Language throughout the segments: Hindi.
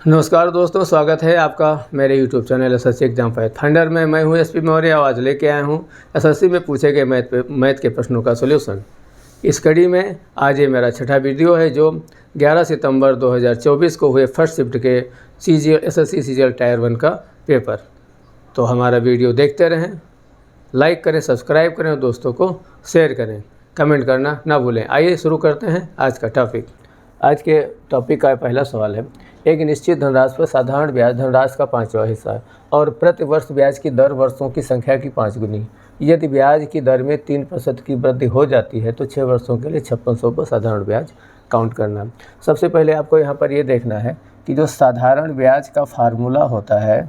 नमस्कार दोस्तों, स्वागत है आपका मेरे YouTube channel SSC exam finder में। मैं हूं एसपी मौर्य। आज लेके आया हूं एसएससी में पूछे गए मैथ के प्रश्नों का सॉल्यूशन। इस कड़ी में आज ये मेरा छठा वीडियो है जो 11 सितंबर 2024 को हुए फर्स्ट शिफ्ट के एसएससी सीजीएल टायर 1 का पेपर। तो हमारा वीडियो देखते रहें, लाइक करें, सब्सक्राइब करें और दोस्तों को शेयर करें, कमेंट करना ना भूलें। आइए शुरू करते हैं आज का टॉपिक। आज के टॉपिक का पहला सवाल है, एक निश्चित धनराशि पर साधारण ब्याज धनराशि का 5वां हिस्सा है और प्रति वर्ष ब्याज की दर वर्षों की संख्या की 5 गुनी। यदि ब्याज की दर में 3% की वृद्धि हो जाती है तो 6 वर्षों के लिए 5600 पर साधारण ब्याज काउंट करना। सबसे पहले आपको यहाँ पर ये देखना है कि जो साधारण ब्याज का फार्मूला होता है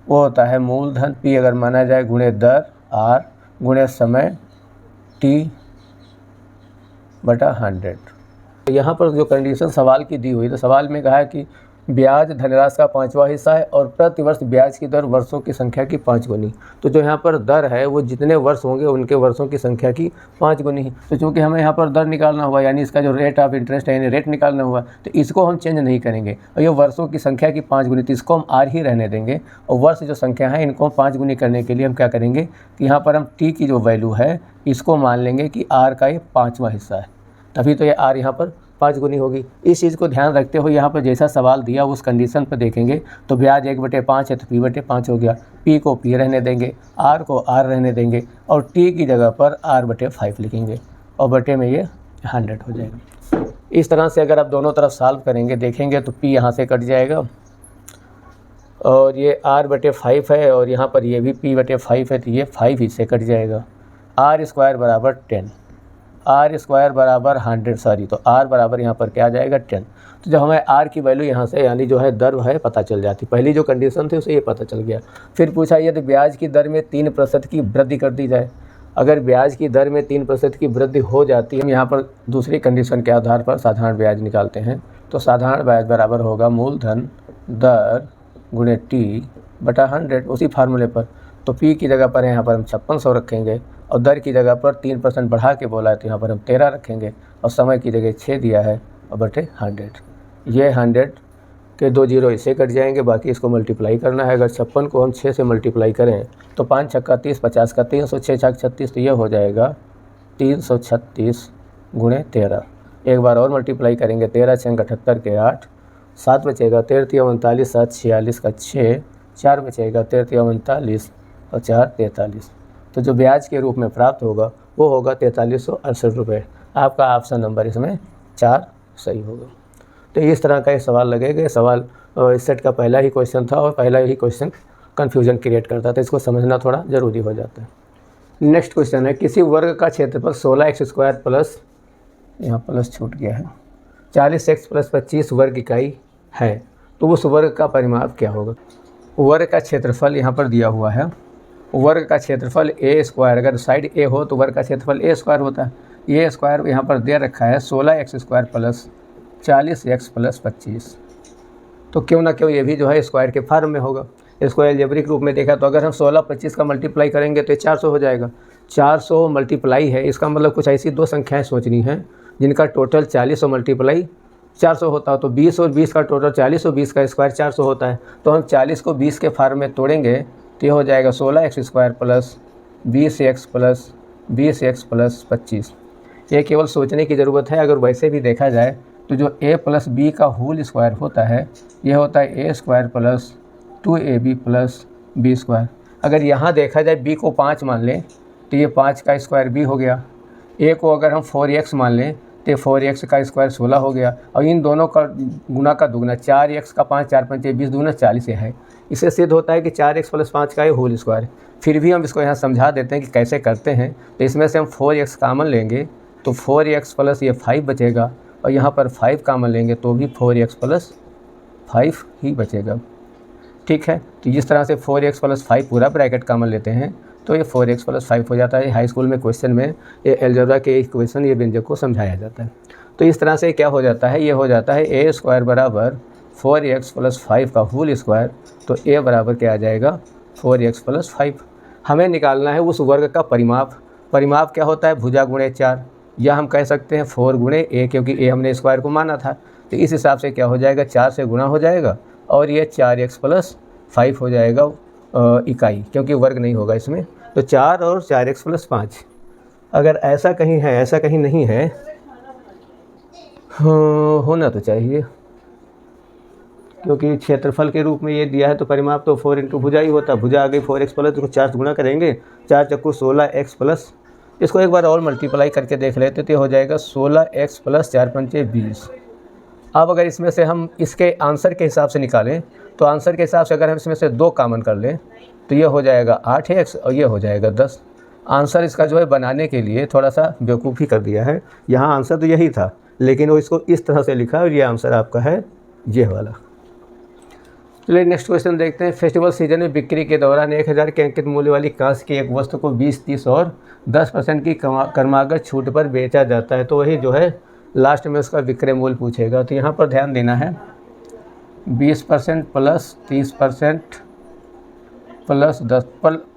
वो होता है मूलधन P अगर माना जाए गुणे दर R गुणे समय T बटा 100। यहाँ पर जो कंडीशन सवाल की दी हुई, तो सवाल में कहा है कि ब्याज धनराशि का 5वां हिस्सा है और प्रति वर्ष ब्याज की दर वर्षों की संख्या की 5 गुनी। तो जो यहाँ पर दर है वो जितने वर्ष होंगे उनके वर्षों की संख्या की 5 गुनी। तो चूँकि हमें यहाँ पर दर निकालना हुआ, यानी इसका जो रेट ऑफ इंटरेस्ट है यानी रेट निकालना हुआ, तो इसको हम चेंज नहीं करेंगे और ये वर्षों की संख्या की 5 गुनी, तो इसको हम आर ही रहने देंगे। और वर्ष जो संख्या है इनको 5 गुनी करने के लिए हम क्या करेंगे कि यहाँ पर हम टी की जो वैल्यू है इसको मान लेंगे कि आर का ये 5वां हिस्सा है, तभी तो ये आर यहाँ पर 5 गुनी होगी। इस चीज़ को ध्यान रखते हुए यहाँ पर जैसा सवाल दिया उस कंडीशन पर देखेंगे तो ब्याज 1/5 है तो P/5 हो गया। P को P रहने देंगे, R को R रहने देंगे और T की जगह पर R/5 लिखेंगे और बटे में ये 100 हो जाएगा। इस तरह से अगर आप दोनों तरफ सॉल्व करेंगे देखेंगे तो P यहाँ से कट जाएगा और ये R/5 है और यहाँ पर ये भी P/5 है तो ये 5 ही से कट जाएगा। R² बराबर 10, R² बराबर 100 तो R बराबर यहाँ पर क्या आ जाएगा 10। तो जब हमें R की वैल्यू यहाँ से यानी जो है दर है पता चल जाती, पहली जो कंडीशन थी उसे ये पता चल गया। फिर पूछा यदि ब्याज की दर में 3% की वृद्धि कर दी जाए, अगर ब्याज की दर में 3% की वृद्धि हो जाती है, हम यहाँ पर दूसरी कंडीशन के आधार पर साधारण ब्याज निकालते हैं। तो साधारण ब्याज बराबर होगा मूलधन दर गुणे T/100 उसी फार्मूले पर। तो P की जगह पर यहाँ पर हम 5600 रखेंगे और दर की जगह पर 3% बढ़ा के बोला है तो यहाँ पर हम 13 रखेंगे और समय की जगह 6 दिया है और बटे 100। ये 100 के 2 जीरो इससे कट जाएंगे, बाकी इसको मल्टीप्लाई करना है। अगर 56 को हम 6 से मल्टीप्लाई करें तो 5 छक्का 30, 50 का 300, 6 छक्का 36 तो ये हो जाएगा 336 गुणे 13। एक बार और मल्टीप्लाई करेंगे, 13 6 78 के 8, 7 बचेगा 13 39, 7 46 का 6, 4 बचेगा 13 39 और 4 43। तो जो ब्याज के रूप में प्राप्त होगा वो होगा 4368 रुपये। आपका ऑप्शन नंबर इसमें 4 सही होगा। तो इस तरह का ये सवाल लगेगा। सवाल इस सेट का पहला ही क्वेश्चन था और पहला ही क्वेश्चन कन्फ्यूजन क्रिएट करता था, इसको समझना थोड़ा ज़रूरी हो जाता है। नेक्स्ट क्वेश्चन है, किसी वर्ग का क्षेत्रफल 16x² प्लस, यहाँ प्लस छूट गया है, 40x + 25 वर्ग इकाई है तो उस वर्ग का परिमाप क्या होगा। वर्ग का क्षेत्रफल यहाँ पर दिया हुआ है, वर्ग का क्षेत्रफल a², अगर साइड a हो तो वर्ग का क्षेत्रफल a² होता है। ये स्क्वायर यहाँ पर दे रखा है 16x² प्लस 40x + 25, तो क्यों ना क्यों ये भी जो है स्क्वायर के फॉर्म में होगा। इसको एल्जेब्रिक रूप में देखा तो अगर हम 16 25 का मल्टीप्लाई करेंगे तो 400 हो जाएगा। 400 मल्टीप्लाई है, इसका मतलब कुछ ऐसी दो संख्याएँ सोचनी हैं जिनका टोटल 40 मल्टीप्लाई 400 होता है। तो 20 और 20 का टोटल 40 और 20 का स्क्वायर 400 होता है। तो हम 40 को 20 के फॉर्म में तोड़ेंगे तो ये हो जाएगा 16x² plus 20x plus 20x + 25। ये केवल सोचने की ज़रूरत है। अगर वैसे भी देखा जाए तो जो a + b का होल स्क्वायर होता है ये होता है a² plus 2ab plus b²। अगर यहाँ देखा जाए b को 5 मान लें तो ये 5 का स्क्वायर b हो गया। a को अगर हम 4x मान लें तो 4x का स्क्वायर 16 हो गया और इन दोनों का गुना का दुगना 4x का 5 4 5 20 दूना 40 है। इससे सिद्ध होता है कि 4x + 5 का ये होल स्क्वायर। फिर भी हम इसको यहाँ समझा देते हैं कि कैसे करते हैं। तो इसमें से हम 4x कामन लेंगे तो 4x प्लस ये 5 बचेगा और यहाँ पर 5 कामन लेंगे तो भी 4x + 5 ही बचेगा। ठीक है, तो जिस तरह से 4x + 5 पूरा ब्रैकेट कामन लेते हैं तो ये 4x + 5 हो जाता है। हाई स्कूल में क्वेश्चन में ये अलजेब्रा के इक्वेशन ये व्यंजक को समझाया जाता है। तो इस तरह से क्या हो जाता है, ये हो जाता है a² बराबर 4x + 5 का होल स्क्वायर। तो a बराबर क्या आ जाएगा 4x + 5। हमें निकालना है उस वर्ग का परिमाप। परिमाप क्या होता है भुजा गुणे 4, या हम कह सकते हैं 4 गुणे a, क्योंकि a हमने स्क्वायर को माना था। तो इस हिसाब से क्या हो जाएगा, 4 से गुणा हो जाएगा और ये 4x + 5 हो जाएगा इकाई, क्योंकि वर्ग नहीं होगा इसमें। तो 4 और 4x + 5 अगर ऐसा कहीं है, ऐसा कहीं नहीं है, होना तो चाहिए, क्योंकि क्षेत्रफल के रूप में ये दिया है तो परिमाप तो 4 × भुजा ही होता। भुजा आ गई 4x + इसको 4 से गुणा करेंगे, 4 × 16x + इसको एक बार और मल्टीप्लाई करके देख लेते तो हो जाएगा 16x + 4 × 5 = 20। अब अगर इसमें से हम इसके आंसर के हिसाब से निकालें तो आंसर के हिसाब से अगर हम इसमें से 2 कॉमन कर लें तो ये हो जाएगा 8x और ये हो जाएगा 10। आंसर इसका जो है बनाने के लिए थोड़ा सा बेवकूफ़ी कर दिया है। यहाँ आंसर तो यही था, लेकिन वो इसको इस तरह से लिखा और ये आंसर आपका है ये वाला। चलिए नेक्स्ट क्वेश्चन देखते हैं। फेस्टिवल सीजन में बिक्री के दौरान 1000 के अंकित मूल्य वाली कांस्य की एक वस्तु को 20, 30 और 10% की क्रमागत छूट पर बेचा जाता है। तो वही जो है लास्ट में उसका विक्रय मूल्य पूछेगा। तो यहाँ पर ध्यान देना है 20% + 30% + 10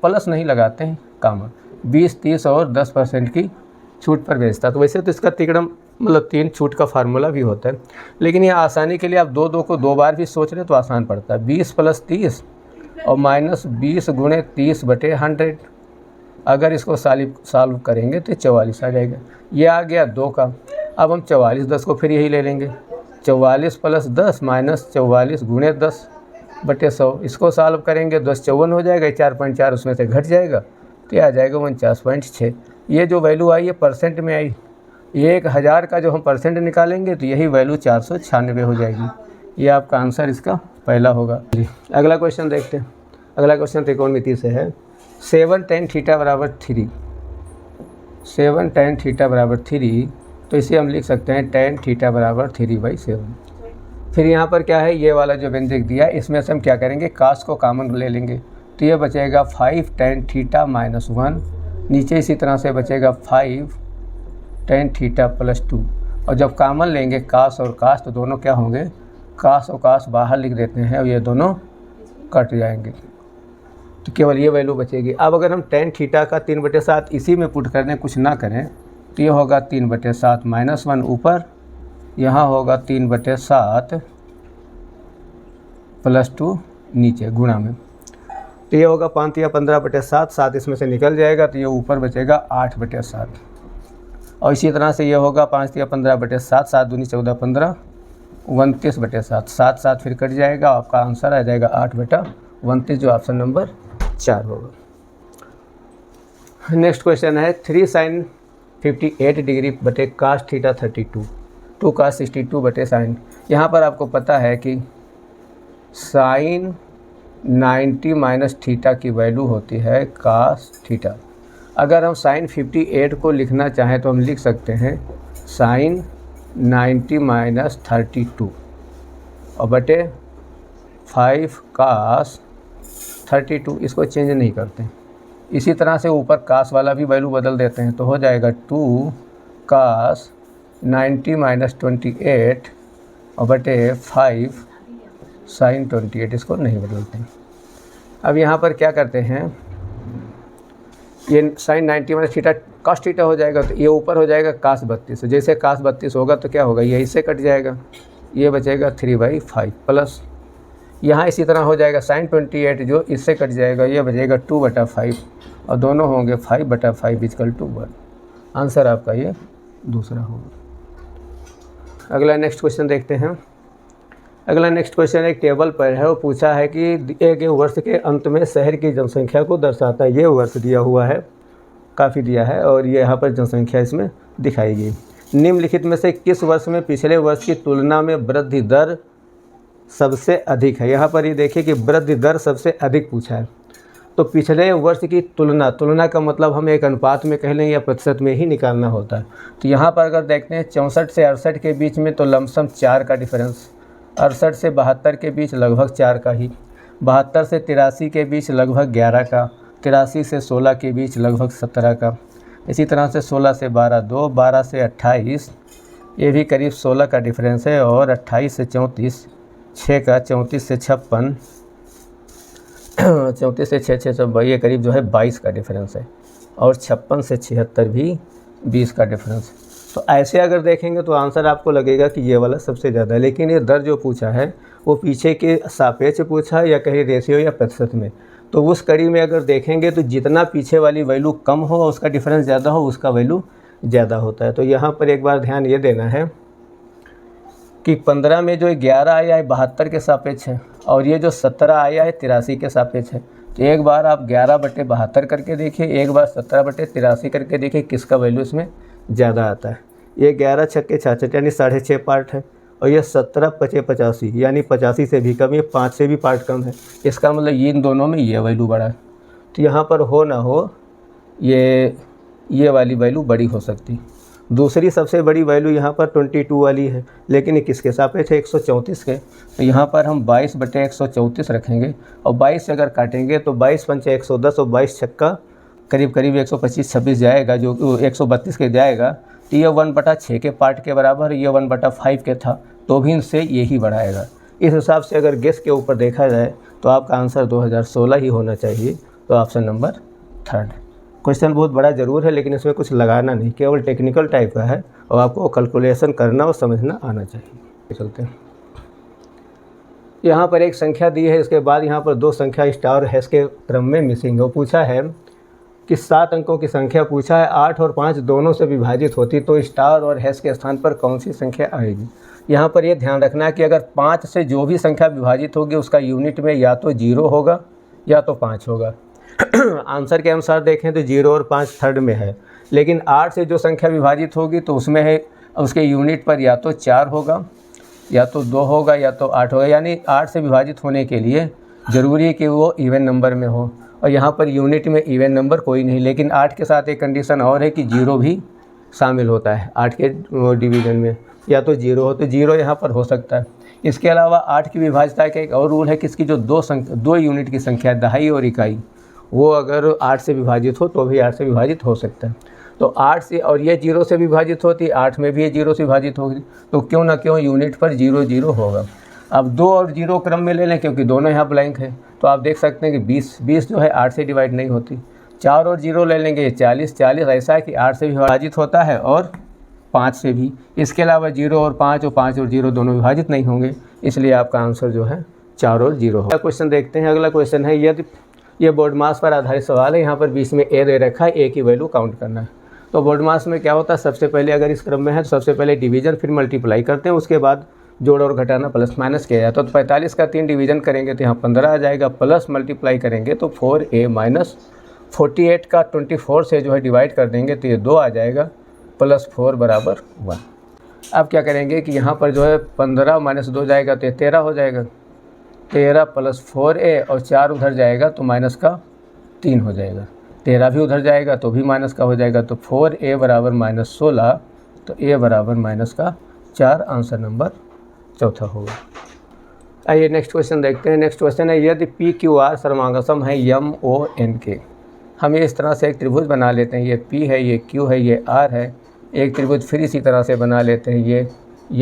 प्लस नहीं लगाते हैं कॉमन, 20, 30 और 10% की छूट पर बेचता। तो वैसे तो इसका तिगड़म मतलब 3 छूट का फार्मूला भी होता है, लेकिन ये आसानी के लिए आप 2 को 2 बार भी सोच रहे तो आसान पड़ता है। 20 + 30 और -20 × 30/100। अगर इसको सॉल्व करेंगे तो 44 आ जाएगा। ये आ गया 2 का। अब हम 44, 10 को फिर यही ले लेंगे, 44 + 10 -44 × 10/100। इसको सॉल्व करेंगे 10 54 हो जाएगा, 4.4 उसमें से घट जाएगा तो ये आ जाएगा 49.6। ये जो वैल्यू आई ये परसेंट में आई। 1000 का जो हम परसेंट निकालेंगे तो यही वैल्यू 496 हो जाएगी। ये आपका आंसर इसका पहला होगा। अगला क्वेश्चन देखते हैं। अगला क्वेश्चन त्रिकोणमिति से है। 7 tan θ = 3। 7 tan θ = 3, तो इसे हम लिख सकते हैं tan θ = 3/7। फिर यहाँ पर क्या है, ये वाला जो व्यंजक दिया है इसमें से हम क्या करेंगे, कास को कॉमन ले लेंगे तो ये बचेगा 5 tan θ - 1। नीचे इसी तरह से बचेगा 5 tan θ + 2। और जब कॉमन लेंगे कास और कास तो दोनों क्या होंगे, कास और कास बाहर लिख देते हैं और ये दोनों कट जाएंगे तो केवल ये वैल्यू बचेगी। अब अगर हम tan θ का 3/7 इसी में पुट करने कुछ ना करें तो ये होगा 3/7 -1 ऊपर, यहाँ होगा 3/7 + 2 नीचे गुणा में, तो ये होगा 5 या 15/7, 7 इसमें से निकल जाएगा तो ये ऊपर बचेगा 8/7। और इसी तरह से ये होगा 5 या 15/7, 7 दूनी 14, 15 29/7, 7 7 फिर कट जाएगा। आपका आंसर आ जाएगा 8/29, जो ऑप्शन नंबर 4 होगा। नेक्स्ट क्वेश्चन है 3 sin 58 डिग्री बटे cos θ 32, 2 cos 62 बटे sin। यहाँ पर आपको पता है कि sin 90 - θ की वैल्यू होती है cos θ। अगर हम sin 58 को लिखना चाहें तो हम लिख सकते हैं sin 90 - 32 और बटे 5 cos 32। इसको चेंज नहीं करते हैं। इसी तरह से ऊपर cos वाला भी वैल्यू बदल देते हैं तो हो जाएगा 2 cos 90 - 28 और बटे 5 sin 28। इसको नहीं बदलते हैं। अब यहाँ पर क्या करते हैं, ये sin 90 - θ cos θ हो जाएगा तो ये ऊपर हो जाएगा cos 32। जैसे cos 32 होगा तो क्या होगा, ये इससे कट जाएगा, ये बचेगा 3/5 प्लस यहाँ इसी तरह हो जाएगा sin 28 जो इससे कट जाएगा, ये बचेगा 2/5 और दोनों होंगे 5/5 = 1। आंसर आपका ये दूसरा होगा। अगला नेक्स्ट क्वेश्चन देखते हैं। अगला नेक्स्ट क्वेश्चन एक टेबल पर है, वो पूछा है कि एक वर्ष के अंत में शहर की जनसंख्या को दर्शाता है। ये वर्ष दिया हुआ है, काफ़ी दिया है और ये यहाँ पर जनसंख्या इसमें दिखाई गई। निम्नलिखित में से किस वर्ष में पिछले वर्ष की तुलना में वृद्धि दर सबसे अधिक है। यहाँ पर ये देखिए कि वृद्धि दर सबसे अधिक पूछा है, तो पिछले वर्ष की तुलना का मतलब हम एक अनुपात में कह लें या प्रतिशत में ही निकालना होता है। तो यहाँ पर अगर देखते हैं 64 से 68 के बीच में तो लमसम 4 का डिफरेंस, 68 से 72 के बीच लगभग 4 का ही, 72 से 83 के बीच लगभग 11 का, 83 से 16 के बीच लगभग 17 का, इसी तरह से 16 से 12 2, 12 से 28 ये भी करीब 16 का डिफरेंस है, और 28 से 34 6 का, 34 से 56 34 से 6 6 ये करीब जो है 22 का डिफरेंस है, और 56 से 76 भी 20 का डिफरेंस। तो ऐसे अगर देखेंगे तो आंसर आपको लगेगा कि ये वाला सबसे ज़्यादा है, लेकिन ये दर जो पूछा है वो पीछे के सापेक्ष पूछा है या कहीं रेशियो या प्रतिशत में। तो उस कड़ी में अगर देखेंगे तो जितना पीछे वाली वैल्यू कम हो उसका डिफरेंस ज़्यादा हो, उसका वैल्यू ज़्यादा होता है। तो यहाँ पर एक बार ध्यान ये देना है कि 15 में जो 11 आया है 72 के सापेक्ष है, और ये जो 17 आया है 83 के सापेक्ष है। तो एक बार आप 11/72 करके देखिए, एक बार 17/83 करके देखिए किसका वैल्यू इसमें ज़्यादा आता है। ये 11 छक्के 66 यानी 6.5 पार्ट है, और ये 17/85 यानी 85 से भी कम, ये 5 से भी पार्ट कम है। इसका मतलब ये इन दोनों में ये वैल्यू बड़ा है। तो यहाँ पर हो ना हो ये वाली वैल्यू बड़ी हो सकती। दूसरी सबसे बड़ी वैल्यू यहाँ पर 22 वाली है, लेकिन ये किसके सापेक्ष है, 134 के। तो यहाँ पर हम 22/134 रखेंगे, और 22 से अगर काटेंगे तो 22 पंचे 110 और 22 छक्का करीब करीब 125-26 जाएगा, जो 132 के जाएगा। तो ये 1/6 के पार्ट के बराबर, ये 1/5 के था, तो भी इनसे यही बढ़ाएगा। इस हिसाब से अगर गेस के ऊपर देखा जाए तो आपका आंसर 2016 ही होना चाहिए। तो ऑप्शन नंबर 3। क्वेश्चन बहुत बड़ा ज़रूर है, लेकिन इसमें कुछ लगाना नहीं, केवल टेक्निकल टाइप का है, और आपको कैलकुलेशन करना और समझना आना चाहिए। चलते हैं, यहाँ पर एक संख्या दी है, इसके बाद यहाँ पर 2 संख्या स्टार और हैश के क्रम में मिसिंग है। पूछा है कि 7 अंकों की संख्या पूछा है, 8 और 5 दोनों से विभाजित होती तो स्टार और हैश के स्थान पर कौन सी संख्या आएगी। यहाँ पर यह ध्यान रखना है कि अगर 5 से जो भी संख्या विभाजित होगी उसका यूनिट में या तो 0 होगा या तो 5 होगा। आंसर के अनुसार देखें तो 0 और 5 थर्ड में है, लेकिन 8 से जो संख्या विभाजित होगी तो उसमें है, उसके यूनिट पर या तो 4 होगा या तो 2 होगा या तो 8 होगा। यानी 8 से विभाजित होने के लिए ज़रूरी है कि वो इवन नंबर में हो, और यहाँ पर यूनिट में इवन नंबर कोई नहीं। लेकिन 8 के साथ एक कंडीशन और है कि 0 भी शामिल होता है 8 के डिवीज़न में, या तो 0 हो तो 0 यहाँ पर हो सकता है। इसके अलावा 8 की विभाज्यता का एक और रूल है कि इसकी जो 2 यूनिट की संख्या है, दहाई और इकाई, वो अगर 8 से विभाजित हो तो भी 8 से विभाजित हो सकता है। तो 8 से, और ये 0 से विभाजित होती, 8 में भी ये 0 से विभाजित होगी, तो क्यों ना क्यों यूनिट पर 0 0 होगा। अब 2 और 0 क्रम में ले लें, क्योंकि दोनों यहाँ ब्लैंक है, तो आप देख सकते हैं कि 20 जो है 8 से डिवाइड नहीं होती। 4 और 0 ले लेंगे, 40 ऐसा है कि 8 से विभाजित होता है और 5 से भी। इसके अलावा 0 और 5 और 0 दोनों विभाजित नहीं होंगे, इसलिए आपका आंसर जो है 4 और 0 होगा। क्वेश्चन देखते हैं, अगला क्वेश्चन है, यदि ये बोर्ड मास पर आधारित सवाल है। यहाँ पर बीच में ए दे रखा है, ए की वैल्यू काउंट करना है। तो बोर्ड मास में क्या होता है, सबसे पहले अगर इस क्रम में है तो सबसे पहले डिवीजन फिर मल्टीप्लाई करते हैं, उसके बाद जोड़ और घटाना प्लस माइनस किया जाता है। तो 45 का 3 डिवीजन करेंगे तो यहाँ 15 आ जाएगा, प्लस मल्टीप्लाई करेंगे तो 4a माइनस 48 का 24 से जो है डिवाइड कर देंगे तो ये 2 आ जाएगा, प्लस 4 बराबर 1। अब क्या करेंगे कि यहाँ पर जो है 15 माइनस 2 जाएगा तो ये 13 हो जाएगा, 13 प्लस 4a और 4 उधर जाएगा तो माइनस का 3 हो जाएगा, 13 भी उधर जाएगा तो भी माइनस का हो जाएगा, तो 4a बराबर -16, तो a बराबर माइनस का 4, आंसर नंबर चौथा होगा। आइए नेक्स्ट क्वेश्चन देखते हैं। नेक्स्ट क्वेश्चन है, यदि PQR सर्वांगसम है MON के। हम ये इस तरह से एक त्रिभुज बना लेते हैं, ये P है, ये Q है, ये R है। एक त्रिभुज फिर इसी तरह से बना लेते हैं, ये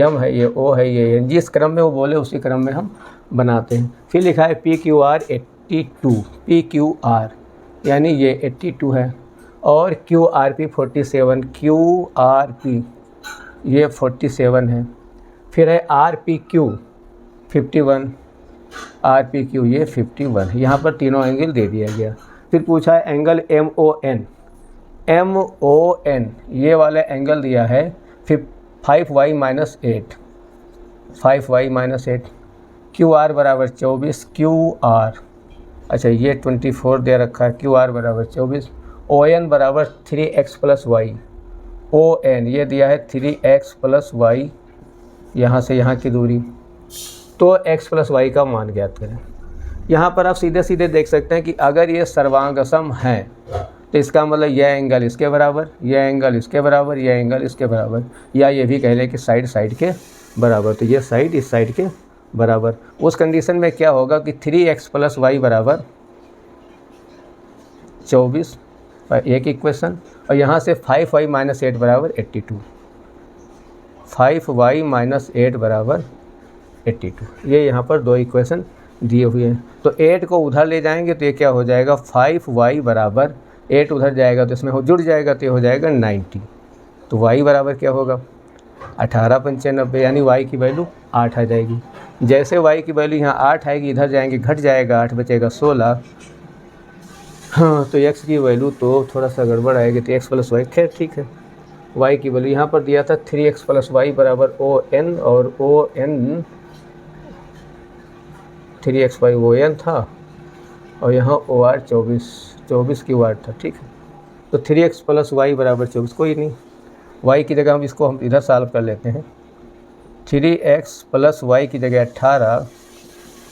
M है, ये O है, ये N। जिस क्रम में वो बोले उसी क्रम में हम बनाते हैं। फिर लिखा है PQR 82, PQR यानी ये 82 है, और QRP 47, QRP ये 47 है। फिर है RPQ 51, RPQ ये 51 है। यहाँ पर तीनों एंगल दे दिया गया। फिर पूछा है एंगल MON ये वाला एंगल दिया है 5y minus 8, 5y minus 8। QR बराबर 24, QR अच्छा ये 24 दे रखा है, QR बराबर 24। ON बराबर 3x प्लस y, ON ये दिया है 3x प्लस y, यहाँ से यहाँ की दूरी, तो x प्लस y का मान ज्ञात करें। यहाँ पर आप सीधे सीधे देख सकते हैं कि अगर ये सर्वांगसम है तो इसका मतलब यह एंगल इसके बराबर, यह एंगल इसके बराबर, यह एंगल इसके बराबर, या ये भी कह लें कि साइड के बराबर। तो ये साइड इस साइड के बराबर। उस कंडीशन में क्या होगा कि 3x प्लस y बराबर 24, एक इक्वेशन, और यहाँ से 5y माइनस 8 बराबर 82, 5y माइनस 8 बराबर 82। ये यहाँ पर 2 इक्वेशन दिए हुए हैं। तो 8 को उधर ले जाएंगे तो ये क्या हो जाएगा, 5y बराबर 8 उधर जाएगा तो इसमें जुड़ जाएगा तो ये हो जाएगा 90। तो y बराबर क्या होगा 18×95, यानी y की वैल्यू 8 आ जाएगी। जैसे y की वैल्यू यहाँ 8 आएगी, इधर जाएंगे घट जाएगा, 8 बचेगा 16। हाँ, तो x की वैल्यू तो थोड़ा सा गड़बड़ आएगी, तो x + y, खैर ठीक है। y की वैल्यू यहाँ पर दिया था 3x + y बराबर ON, और ON 3xy ON था, और यहाँ OR 24 की वाट था, ठीक है। तो 3x + y बराबर 24, कोई नहीं, y की जगह हम इधर सॉल्व कर लेते हैं। 3x + y की जगह 18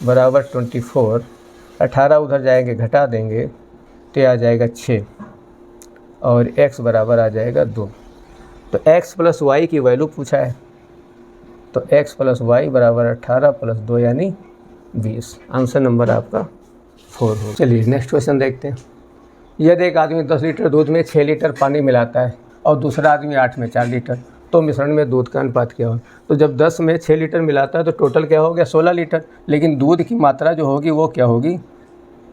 बराबर 24, 18 उधर जाएंगे घटा देंगे तो आ जाएगा 6, और x बराबर आ जाएगा 2। तो x + y की वैल्यू पूछा है, तो x + y बराबर 18 + 2 यानी 20। आंसर नंबर आपका 4 हो। चलिए नेक्स्ट क्वेश्चन देखते हैं। यदि एक आदमी 10 लीटर दूध में 6 लीटर पानी मिलाता है और दूसरा आदमी 8 में 4 लीटर, तो मिश्रण में दूध का अनुपात क्या हो। तो जब 10 में 6 लीटर मिलाता है तो टोटल क्या हो गया 16 लीटर, लेकिन दूध की मात्रा जो होगी वो क्या होगी,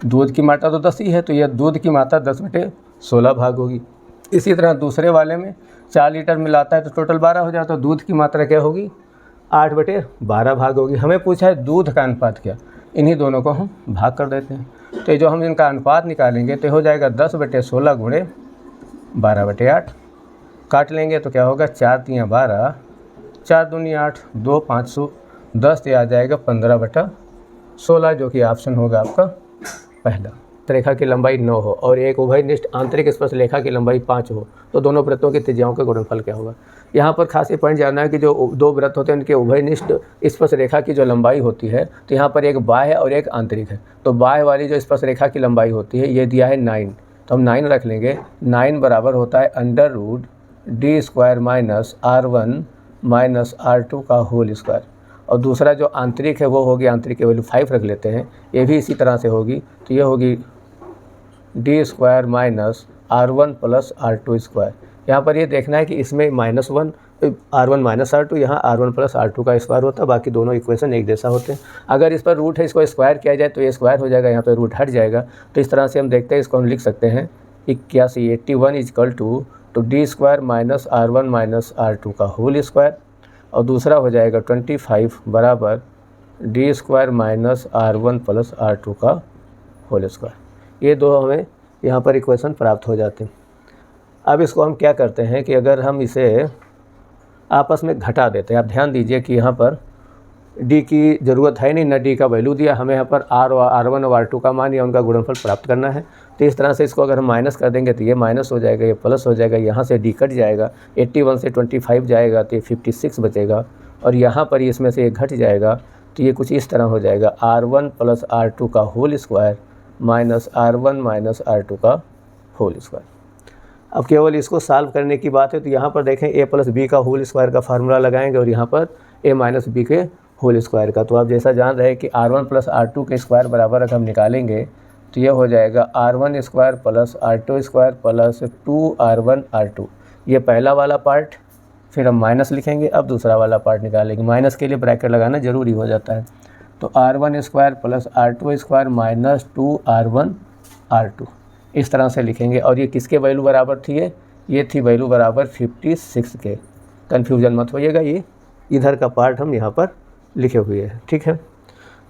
दूध की मात्रा तो 10 ही है, तो यह दूध की मात्रा 10/16 भाग होगी। इसी तरह दूसरे वाले में 4 लीटर मिलाता है तो टोटल 12 हो जाता है, तो दूध की मात्रा क्या होगी 8/12 भाग होगी। हमें पूछा है दूध का अनुपात क्या, इन्हीं दोनों को हम भाग कर देते हैं। तो जो हम इनका अनुपात निकालेंगे तो हो जाएगा 10/16 × 12/8, काट लेंगे तो क्या होगा 4 × 12, 4 दूनी 8, 2 5 10, तो आ जाएगा 15/16, जो कि ऑप्शन होगा आपका पहला। रेखा की लंबाई 9 हो और एक उभयनिष्ठ आंतरिक स्पर्श रेखा की लंबाई 5 हो, तो दोनों वृत्तों की त्रिज्याओं का गुणनफल क्या होगा। यहाँ पर खास ये पॉइंट जानना है कि जो दो वृत्त होते हैं उनके उभयनिष्ठ स्पर्श रेखा की जो लंबाई होती है, तो यहाँ पर एक बाह्य और एक आंतरिक है। तो बाह्य वाली जो स्पर्श रेखा की लंबाई होती है ये दिया है 9, तो हम 9 रख लेंगे। 9 बराबर होता है √d² - r1 - r2 का होल स्क्वायर, और दूसरा जो आंतरिक है वो होगी, आंतरिक की वैल्यू 5 रख लेते हैं, ये भी इसी तरह से होगी, तो ये होगी d² - r1 + r2²। यहाँ पर ये देखना है कि इसमें -1 r1 - r2, यहाँ r1 + r2 का स्क्वायर होता है, बाकी दोनों इक्वेशन एक जैसा होते हैं। अगर इस पर रूट है, इसको स्क्वायर किया जाए तो ये स्क्वायर हो जाएगा, यहाँ पर रूट हट जाएगा। तो इस तरह से हम देखते हैं, इसको हम लिख सकते हैं 81 = d² - r1 - r2 का होल स्क्वायर, और दूसरा हो जाएगा 25 बराबर d² - r1 + r2 का होल स्क्वायर। ये दो हमें यहाँ पर इक्वेशन प्राप्त हो जाते हैं। अब इसको हम क्या करते हैं कि अगर हम इसे आपस में घटा देते हैं, आप ध्यान दीजिए कि यहाँ पर d की ज़रूरत है नहीं, न d का वैल्यू दिया, हमें यहाँ पर r1 और r2 का मान या उनका गुणनफल प्राप्त करना है। तो इस तरह से इसको अगर हम माइनस कर देंगे तो ये माइनस हो जाएगा, ये प्लस हो जाएगा, यहाँ से d कट जाएगा, 81 से 25 जाएगा तो ये 56 बचेगा, और यहाँ पर इसमें से ये घट जाएगा, तो ये कुछ इस तरह हो जाएगा r1 + r2 का होल स्क्वायर -r1 - r2 का होल स्क्वायर। अब केवल इसको सॉल्व करने की बात है, तो यहाँ पर देखें a + b का होल स्क्वायर का फार्मूला लगाएंगे, और यहाँ पर a - b के होल स्क्वायर का। तो आप जैसा जान रहे हैं कि r1 + r2 के स्क्वायर बराबर अगर हम निकालेंगे तो ये हो जाएगा r1² + r2² + 2r1 r2। ये पहला वाला पार्ट, फिर हम माइनस लिखेंगे। अब दूसरा वाला पार्ट निकालेंगे, माइनस के लिए ब्रैकेट लगाना ज़रूरी हो जाता है। तो r1² + r2² - 2r1 r2 इस तरह से लिखेंगे, और ये किसके वैल्यू बराबर थी, ये थी वैल्यू बराबर 56 के। कन्फ्यूज़न मत होइएगा, ये इधर का पार्ट हम यहाँ पर लिखे हुए हैं, ठीक है।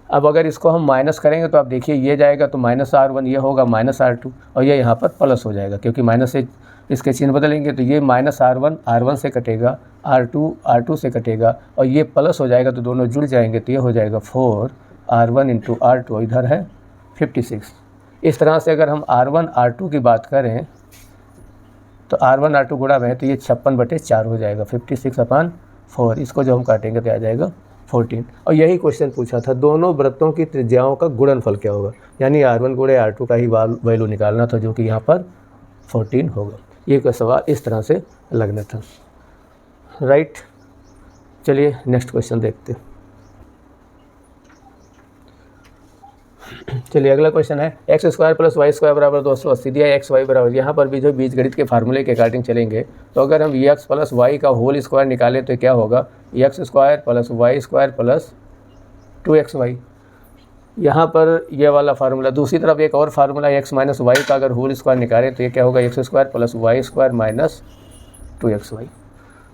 अब अगर इसको हम माइनस करेंगे तो आप देखिए ये जाएगा तो -r1, ये होगा -r2, और ये यहाँ पर प्लस हो जाएगा, क्योंकि माइनस से इसके चिन्ह बदलेंगे तो ये -r1 r1 से कटेगा, r2 r2 से कटेगा, और ये प्लस हो जाएगा तो दोनों जुड़ जाएंगे, तो ये हो जाएगा 4r1 × r2, इधर है 56। इस तरह से अगर हम r1 r2 की बात करें तो r1 r2 गुणा में तो ये 56/4 हो जाएगा, 56/4। इसको जो हम काटेंगे तो आ जाएगा 14। और यही क्वेश्चन पूछा था, दोनों वृत्तों की त्रिज्याओं का गुणनफल क्या होगा, यानी r1 × r2 का ही वैल्यू निकालना था, जो कि यहाँ पर 14 होगा। ये का सवाल इस तरह से लगना था, राइट। चलिए नेक्स्ट क्वेश्चन देखते हैं। चलिए अगला क्वेश्चन है x² + y² बराबर 280 दिया, x y बराबर, यहाँ पर भी जो बीजगणित के फार्मूले के अकॉर्डिंग चलेंगे, तो अगर हम x + y का होल स्क्वायर निकालें तो क्या होगा, x² + y² + 2xy। यहाँ पर ये वाला फार्मूला, दूसरी तरफ एक और फार्मूला x - y का अगर होल स्क्वायर निकालें तो ये क्या होगा, x² + y² - 2xy।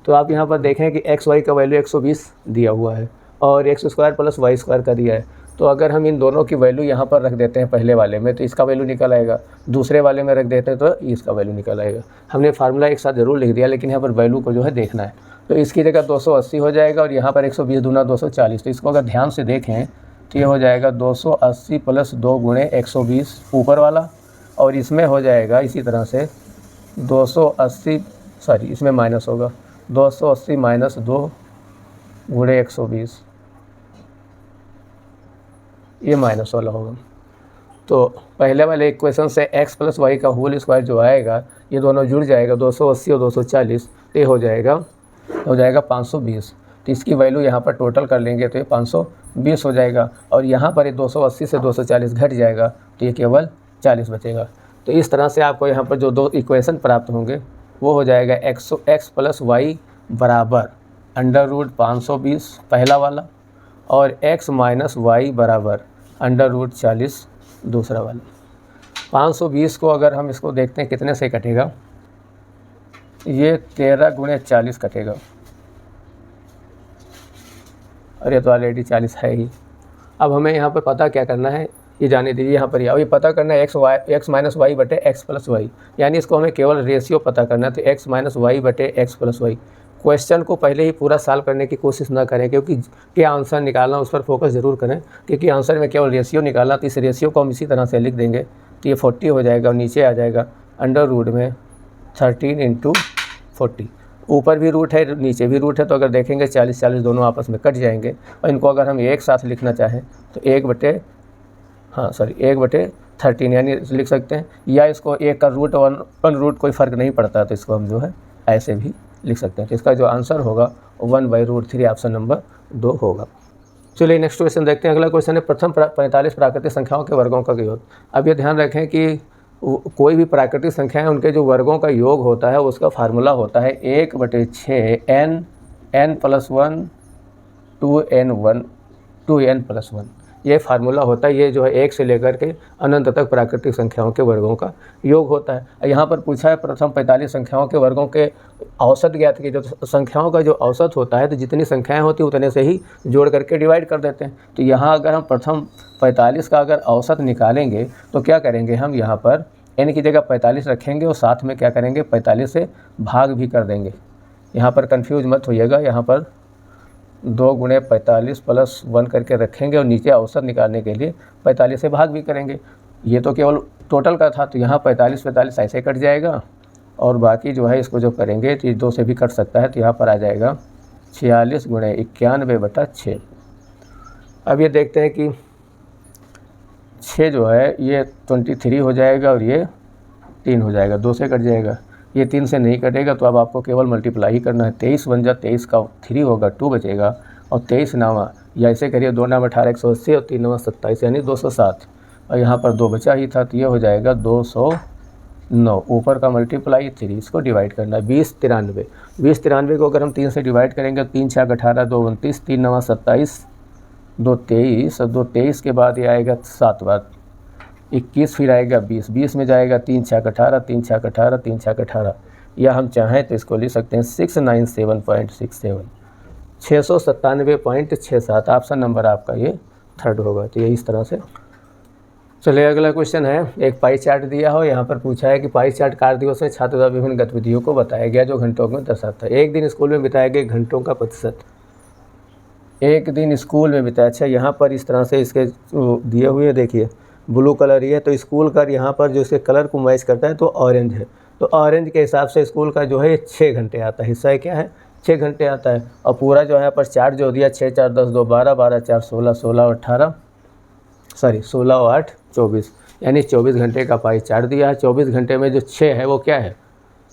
तो आप यहाँ पर देखें कि एक्स वाई का वैल्यू 120 दिया हुआ है और X square plus Y square का दिया है। तो अगर हम इन दोनों की वैल्यू यहाँ पर रख देते हैं पहले वाले में तो इसका वैल्यू निकल आएगा, दूसरे वाले में रख देते हैं तो इसका वैल्यू निकल आएगा। हमने फार्मूला एक साथ ज़रूर लिख दिया लेकिन यहाँ पर वैल्यू को जो है देखना है। तो इसकी जगह 280 हो जाएगा और यहाँ पर 120 दूना 240। तो इसको अगर ध्यान से देखें तो ये हो जाएगा 280 प्लस 2 गुणे 120 ऊपर वाला, और इसमें हो जाएगा इसी तरह से 280 सॉरी इसमें माइनस होगा 280 माइनस 2 गुणे 120, ये माइनस वाला होगा। तो पहले वाले इक्वेशन से x प्लस वाई का होल स्क्वायर जो आएगा ये दोनों जुड़ जाएगा 280 और 240, ये हो जाएगा 520। तो इसकी वैल्यू यहाँ पर टोटल कर लेंगे तो ये 520 हो जाएगा और यहाँ पर ये 280 से 240 घट जाएगा तो ये केवल 40 बचेगा। तो इस तरह से आपको यहाँ पर जो दो इक्वेशन प्राप्त होंगे वो हो जाएगा x प्लस वाई बराबर अंडर रूट 520 पहला वाला और x माइनस वाई बराबर अंडर रूट 40 दूसरा वाला। 520 को अगर हम इसको देखते हैं कितने से कटेगा, ये 13 गुणे 40 कटेगा और ये तो ऑलरेडी 40 है ही। अब हमें यहाँ पर पता क्या करना है ये जाने दीजिए, यहाँ पर ये पता करना है एक्स माइनस वाई बटे एक्स प्लस वाई, यानी इसको हमें केवल रेशियो पता करना है। तो एक्स माइनस वाई बटे एक्स प्लस वाई। क्वेश्चन को पहले ही पूरा सॉल्व करने की कोशिश ना करें क्योंकि क्या आंसर निकालना उस पर फोकस ज़रूर करें, क्योंकि आंसर में केवल रेशियो निकालना। तो इस रेशियो को हम इसी तरह से लिख देंगे तो ये 40 हो जाएगा और नीचे आ जाएगा अंडर रूट में 13 इंटू 40। ऊपर भी रूट है नीचे भी रूट है, तो अगर देखेंगे 40 दोनों आपस में कट जाएंगे। और इनको अगर हम एक साथ लिखना चाहें तो 1/13 यानी लिख सकते हैं, या इसको 1 का रूट 1 रूट कोई फ़र्क नहीं पड़ता तो इसको हम जो है ऐसे भी लिख सकते हैं। तो इसका जो आंसर होगा 1/√3 ऑप्शन नंबर 2 होगा। चलिए नेक्स्ट क्वेश्चन देखते हैं। अगला क्वेश्चन है प्रथम 45 प्राकृतिक संख्याओं के वर्गों का योग। अब ये ध्यान रखें कि कोई भी प्राकृतिक संख्या है उनके जो वर्गों का योग होता है उसका फार्मूला होता है 1/6 n + 1 2n + 1। ये फार्मूला होता है। ये जो है 1 से लेकर के अनंत तक प्राकृतिक संख्याओं के वर्गों का योग होता है। यहाँ पर पूछा है प्रथम 45 संख्याओं के वर्गों के औसत ज्ञात कीजिए। जो संख्याओं का जो औसत होता है तो जितनी संख्याएं होती हैं उतने से ही जोड़ करके डिवाइड कर देते हैं। तो यहाँ अगर हम प्रथम 45 का अगर औसत निकालेंगे तो क्या करेंगे, हम यहाँ पर n की जगह 45 रखेंगे और साथ में क्या करेंगे 45 से भाग भी कर देंगे। यहाँ पर कन्फ्यूज मत होइएगा, यहाँ पर 2 गुणे 45 + 1 करके रखेंगे और नीचे औसत निकालने के लिए 45 से भाग भी करेंगे। ये तो केवल टोटल का था तो यहाँ 45 ऐसे कट जाएगा और बाकी जो है इसको जो करेंगे तो 2 से भी कट सकता है। तो यहाँ पर आ जाएगा 46 गुणे 91/6। अब ये देखते हैं कि 6 जो है ये 23 हो जाएगा और ये 3 हो जाएगा, 2 से कट जाएगा। ये 3 से नहीं कटेगा तो अब आपको केवल मल्टीप्लाई ही करना है। 23 बन जा 23 का 3 होगा 2 बचेगा और 23 नामा या ऐसे करिए 2 नाम 18 180 और 3 नाम 27 यानी 207 और यहाँ पर 2 बचा ही था तो ये हो जाएगा 209। ऊपर का मल्टीप्लाई 3, इसको डिवाइड करना है 20 93 को अगर हम 3 से डिवाइड करेंगे 3 6 18 2 29 3 नाम 27 2 23 और 2 23 के बाद ये आएगा 7 बार 21 फिर आएगा 20 में जाएगा 3 6 18 3 6 18 3 6 18 या हम चाहें तो इसको लिख सकते हैं 697.67 697.67 ऑप्शन नंबर आपका ये 3rd होगा। तो ये इस तरह से। चलिए अगला क्वेश्चन है, एक पाई चार्ट दिया हो। यहाँ पर पूछा है कि पाई चार्ट कार्य दिवस में छात्र द्वारा विभिन्न गतिविधियों को बताया गया जो घंटों में दर्शाता है। एक दिन स्कूल में बिताए गए घंटों का प्रतिशत। एक दिन स्कूल में बिताया। अच्छा यहाँ पर इस तरह से इसके दिए हुए देखिए ब्लू कलर ही है तो स्कूल का यहाँ पर जो इसके कलर को मैच करता है तो ऑरेंज है। तो ऑरेंज के हिसाब से स्कूल का जो है 6 घंटे आता है। हिस्सा क्या है 6 घंटे आता है और पूरा जो है यहाँ पर चार्ट जो दिया 6 4 10 2 12 12 4 16 16 और 18 16 और 8 24 यानी 24 घंटे का पाई चार्ट दिया है। 24 घंटे में जो 6 है वो क्या है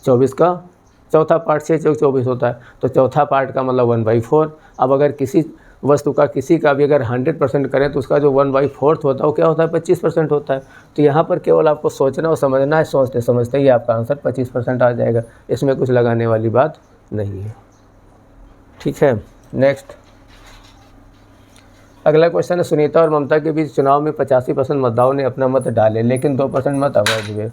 24 का चौथा पार्ट 6 चौक 24 होता है तो चौथा पार्ट का मतलब 1/4। अब अगर किसी वस्तु का किसी का भी अगर 100% करें तो उसका जो 1/4 होता है वो क्या होता है 25% होता है। तो यहाँ पर केवल आपको सोचना और समझना है, सोचते समझते ही आपका आंसर 25% आ जाएगा। इसमें कुछ लगाने वाली बात नहीं है। ठीक है नेक्स्ट अगला क्वेश्चन है, सुनीता और ममता के बीच चुनाव में 85% मतदाताओं ने अपना मत डाले लेकिन 2% मत अवैध हुए।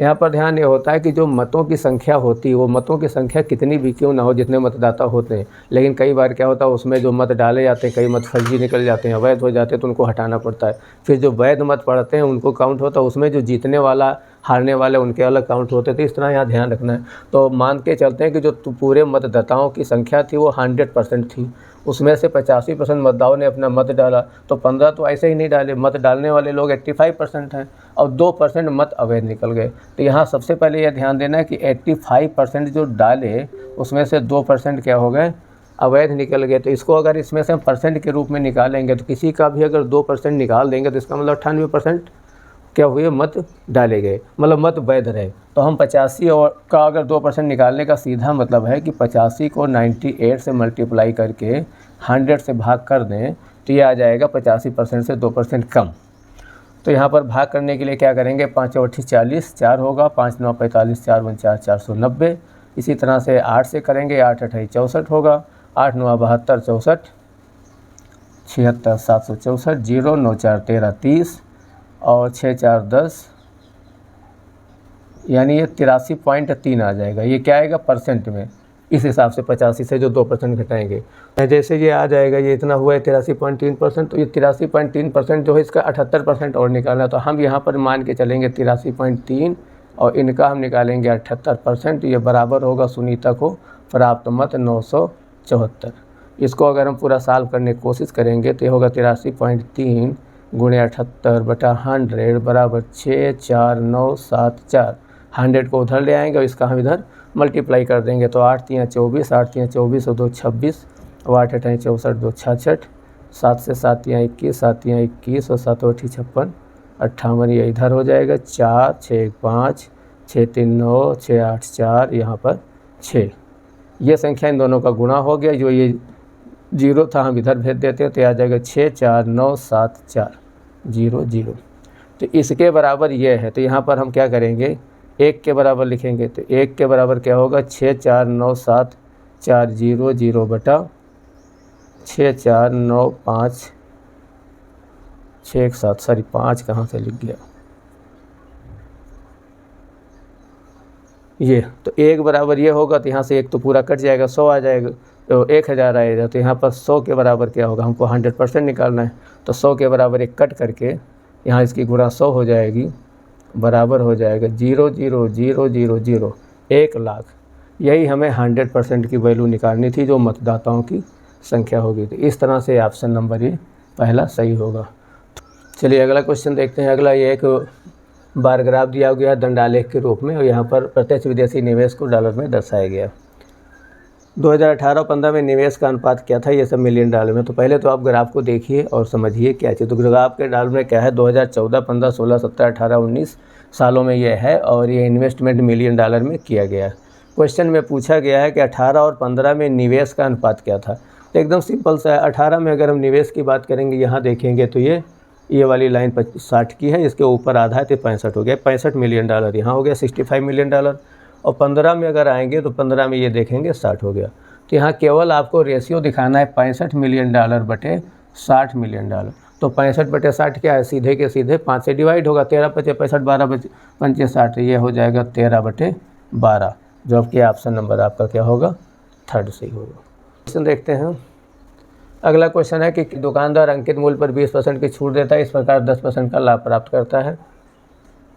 यहाँ पर ध्यान ये होता है कि जो मतों की संख्या होती है वो मतों की संख्या कितनी भी क्यों ना हो, जितने मतदाता होते हैं, लेकिन कई बार क्या होता है उसमें जो मत डाले जाते हैं कई मत फर्जी निकल जाते हैं, अवैध हो जाते हैं, तो उनको हटाना पड़ता है। फिर जो वैध मत पड़ते हैं उनको काउंट होता है, उसमें जो जीतने वाला हारने वाले उनके अलग काउंट होते थे। इस तरह यहाँ ध्यान रखना है। तो मान के चलते हैं कि जो पूरे मतदाताओं की संख्या थी वो 100% थी, उसमें से 85% मतदाताओं ने अपना मत डाला, तो 15 तो ऐसे ही नहीं डाले, मत डालने वाले लोग 85% हैं और 2% मत अवैध निकल गए। तो यहाँ सबसे पहले यह ध्यान देना है कि 85% जो डाले उसमें से 2% क्या हो गए, अवैध निकल गए। तो इसको अगर इसमें से हम परसेंट के रूप में निकालेंगे तो किसी का भी अगर 2% निकाल देंगे तो इसका मतलब 98% क्या हुए, मत डाले गए, मतलब मत वैध रहे। तो हम 85 और का अगर 2% निकालने का सीधा मतलब है कि 85 को 98 से मल्टीप्लाई करके 100 से भाग कर दें तो ये आ जाएगा 85% से 2% कम। तो यहाँ पर भाग करने के लिए क्या करेंगे, 5 और 40, 4 होगा, 5 9 45, 4 1 4, 490। इसी तरह से 8 से करेंगे, 8 8 64 होगा, 8 9 72, 64, 76 764, 0 9 4 13 30 और 6 4 10, यानी ये 83.3 आ जाएगा। ये क्या आएगा परसेंट में, इस हिसाब से 85 से जो 2% घटाएंगे, जैसे ये आ जाएगा, ये इतना हुआ है 83.3%, तो ये 83.3% जो है इसका 78% और निकालना। तो हम यहाँ पर मान के चलेंगे 83.3 और इनका हम निकालेंगे 78%। ये बराबर होगा सुनीता को प्राप्त मत 974। इसको अगर हम पूरा सॉल्व करने की कोशिश करेंगे तो ये होगा 83.3 गुणे 78/100 बराबर 64974। 100 को उधर ले आएंगे और इसका हम इधर मल्टीप्लाई कर देंगे। तो 8 3 24, 8 3 24 और 2 26 और 8 8 64, 2 66, 7 से 7 3 21, 7 3 21 और 7 8 56, 58। ये इधर हो जाएगा 4 6 5 6 3 9 6 8 4, यहाँ पर 6। ये संख्या इन दोनों का गुणा हो गया, जो ये 0 था हम इधर भेज देते हैं तो आ जाएगा 6 4 9 7 4 0 0। तो इसके बराबर ये है। तो यहाँ पर हम क्या करेंगे, 1 के बराबर लिखेंगे। तो 1 के बराबर क्या होगा, 6 4 9 7 4 0 0 बटा 6 4 9 5 6 1 7, सॉरी 5 कहाँ से लिख गया ये। तो 1 बराबर ये होगा, तो यहाँ से 1 तो पूरा कट जाएगा, 100 आ जाएगा, तो 1000 आएगा। तो यहाँ पर 100 के बराबर क्या होगा, हमको 100% निकालना है। तो 100 के बराबर 1 कट करके यहाँ इसकी गुणा 100 हो जाएगी, बराबर हो जाएगा 0 0 0 0 0, 1 लाख। यही हमें 100% की वैल्यू निकालनी थी जो मतदाताओं की संख्या होगी। तो इस तरह से ऑप्शन नंबर ये पहला सही होगा। चलिए अगला क्वेश्चन देखते हैं। अगला ये एक बार ग्राफ दिया गया दंडालेख के रूप में और यहाँ पर प्रत्यक्ष विदेशी निवेश को डॉलर में दर्शाया गया। 2018-15 में निवेश का अनुपात क्या था, ये सब मिलियन डॉलर में। तो पहले तो आप ग्राफ को देखिए और समझिए क्या चीज़। तो ग्राफ के डॉलर में क्या है, 2014, 15, 16, 17, 18, 19 सालों में ये है और ये इन्वेस्टमेंट मिलियन डॉलर में किया गया है। क्वेश्चन में पूछा गया है कि 18 और 15 में निवेश का अनुपात क्या था। तो एकदम सिंपल सा है। 18 में अगर हम निवेश की बात करेंगे, यहाँ देखेंगे तो ये वाली लाइन 60 की है, इसके ऊपर आधा है तो 65 हो गया, 65 मिलियन डॉलर। यहाँ हो गया 65 मिलियन डॉलर। और 15 में अगर आएंगे तो 15 में ये देखेंगे 60 हो गया। तो यहाँ केवल आपको रेशियो दिखाना है 65 मिलियन डॉलर बटे 60 मिलियन डॉलर। तो 65 बटे 60 क्या है, सीधे के सीधे 5 से डिवाइड होगा। 13 पचे 65, 12 बचे 5 60, ये हो जाएगा 13 बटे 12, जो कि ऑप्शन नंबर आपका क्या होगा, 3rd सही होगा। क्वेश्चन देखते हैं। अगला क्वेश्चन है कि दुकानदार अंकित मूल्य पर 20% की छूट देता है, इस प्रकार 10% का लाभ प्राप्त करता है।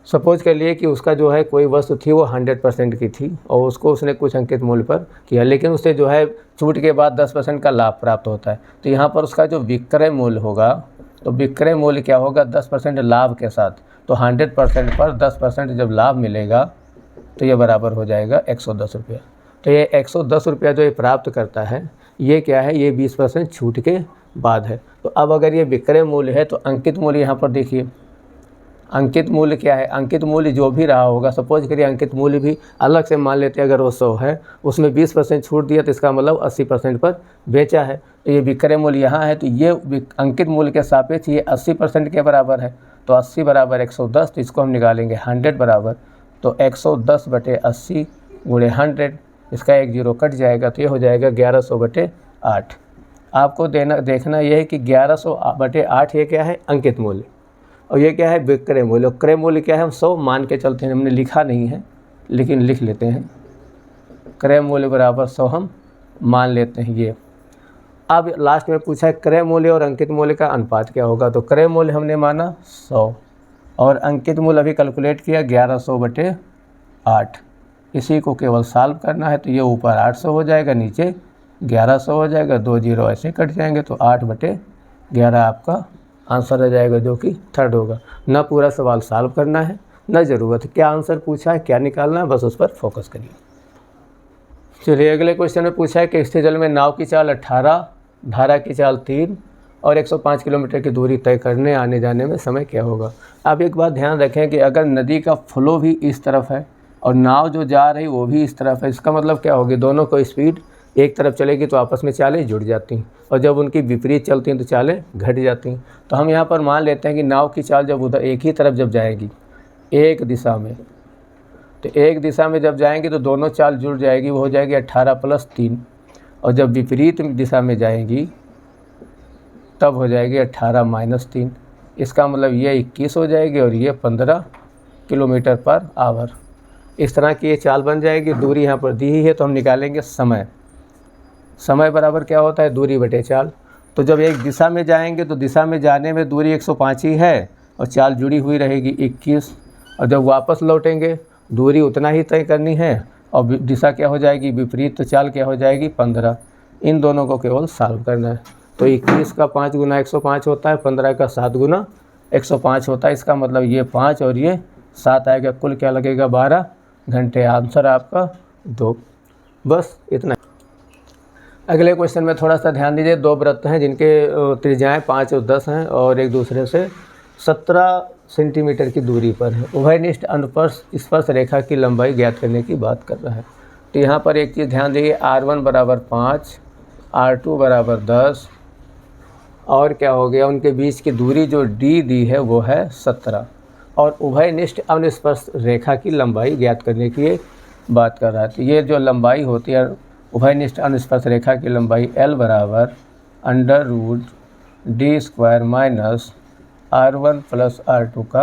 सपोज कर लिए कि उसका जो है कोई वस्तु थी वो 100% की थी और उसको उसने कुछ अंकित मूल्य पर किया, लेकिन उसे जो है छूट के बाद 10% का लाभ प्राप्त होता है। तो यहाँ पर उसका जो विक्रय मूल्य होगा, तो विक्रय मूल्य क्या होगा, 10% लाभ के साथ। तो 100% पर 10% जब लाभ मिलेगा तो ये बराबर हो जाएगा 110 रुपया। तो ये 110 रुपया जो ये प्राप्त करता है, ये क्या है, ये 20% छूट के बाद है। तो अब अगर ये विक्रय मूल्य है तो अंकित मूल्य यहाँ पर देखिए, अंकित मूल्य क्या है, अंकित मूल्य जो भी रहा होगा, सपोज करिए अंकित मूल्य भी अलग से मान लेते हैं, अगर वो 100 है उसमें 20% छूट दिया तो इसका मतलब 80% पर बेचा है। तो ये विक्रय मूल्य यहाँ है, तो ये अंकित मूल्य के सापेक्ष ये 80% के बराबर है। तो 80 बराबर 110, तो इसको हम निकालेंगे 100 बराबर, तो 110 बटे 80 गुणे 100, इसका 1 0 कट जाएगा, तो ये हो जाएगा 1100 बटे 8। आपको देखना यह है कि 1100 बटे 8 ये क्या है, अंकित मूल्य। और ये क्या है, विक्रय मूल्य। क्रय मूल्य क्या है, हम 100 मान के चलते हैं, हमने लिखा नहीं है लेकिन लिख लेते हैं। क्रय मूल्य बराबर 100 हम मान लेते हैं ये। अब लास्ट में पूछा है क्रय मूल्य और अंकित मूल्य का अनुपात क्या होगा। तो क्रय मूल्य हमने माना 100 और अंकित मूल्य अभी कैलकुलेट किया 1100/8। इसी को केवल सॉल्व करना है। तो ये ऊपर 800 हो जाएगा, नीचे 1100 हो जाएगा, 2 जीरो ऐसे कट जाएंगे। तो 8/11 आपका आंसर आ जाएगा, जो कि थर्ड होगा। ना पूरा सवाल सॉल्व करना है, ना ज़रूरत है, क्या आंसर पूछा है, क्या निकालना है, बस उस पर फोकस करिए। चलिए अगले क्वेश्चन में पूछा है कि स्थिर जल में नाव की चाल 18, धारा की चाल 3 और 105 किलोमीटर की दूरी तय करने आने जाने में समय क्या होगा। अब एक बात ध्यान रखें कि अगर नदी का फ्लो भी इस तरफ है और नाव जो जा रही वो भी इस तरफ है, इसका मतलब क्या होगी, दोनों को स्पीड एक तरफ चलेगी तो आपस में चालें जुड़ जाती हैं, और जब उनकी विपरीत चलती हैं तो चालें घट जाती हैं। तो हम यहाँ पर मान लेते हैं कि नाव की चाल जब उधर एक ही तरफ जब जाएगी, एक दिशा में, तो एक दिशा में जब जाएंगी तो दोनों चाल जुड़ जाएगी, वो हो जाएगी 18 + 3। और जब विपरीत दिशा में जाएंगी तब हो जाएगी 18 - 3। इसका मतलब ये 21 हो जाएगी और ये 15 km/h। इस तरह की ये चाल बन जाएगी। दूरी यहाँ पर दी ही है तो हम निकालेंगे समय। समय बराबर क्या होता है, दूरी बटे चाल। तो जब एक दिशा में जाएंगे तो दिशा में जाने में दूरी 105 ही है और चाल जुड़ी हुई रहेगी 21, और जब वापस लौटेंगे दूरी उतना ही तय करनी है और दिशा क्या हो जाएगी, विपरीत, तो चाल क्या हो जाएगी 15। इन दोनों को केवल सॉल्व करना है। तो 21 का 5 गुना 105 होता है, 15 का 7 गुना 105 होता है। इसका मतलब ये 5 और ये 7 आएगा, कुल क्या लगेगा 12 घंटे। आंसर आपका 2। बस इतना। अगले क्वेश्चन में थोड़ा सा ध्यान दीजिए। 2 वृत्त हैं जिनके त्रिज्याएँ 5 और 10 हैं और एक दूसरे से 17 सेंटीमीटर की दूरी पर है। उभयनिष्ठ अनुप्रस्थ स्पर्श रेखा की लंबाई ज्ञात करने की बात कर रहा है। तो यहाँ पर एक चीज़ ध्यान दीजिए, R1 = 5, R2 = 10 और क्या हो गया, उनके बीच की दूरी जो D दी है वो है 17 और उभयनिष्ठ अनुस्पर्श रेखा की लंबाई ज्ञात करने की बात कर रहा है। तो ये जो लंबाई होती है उभयनिष्ठ अनुस्पर्श रेखा की लंबाई L = √D² - R1 + R2 का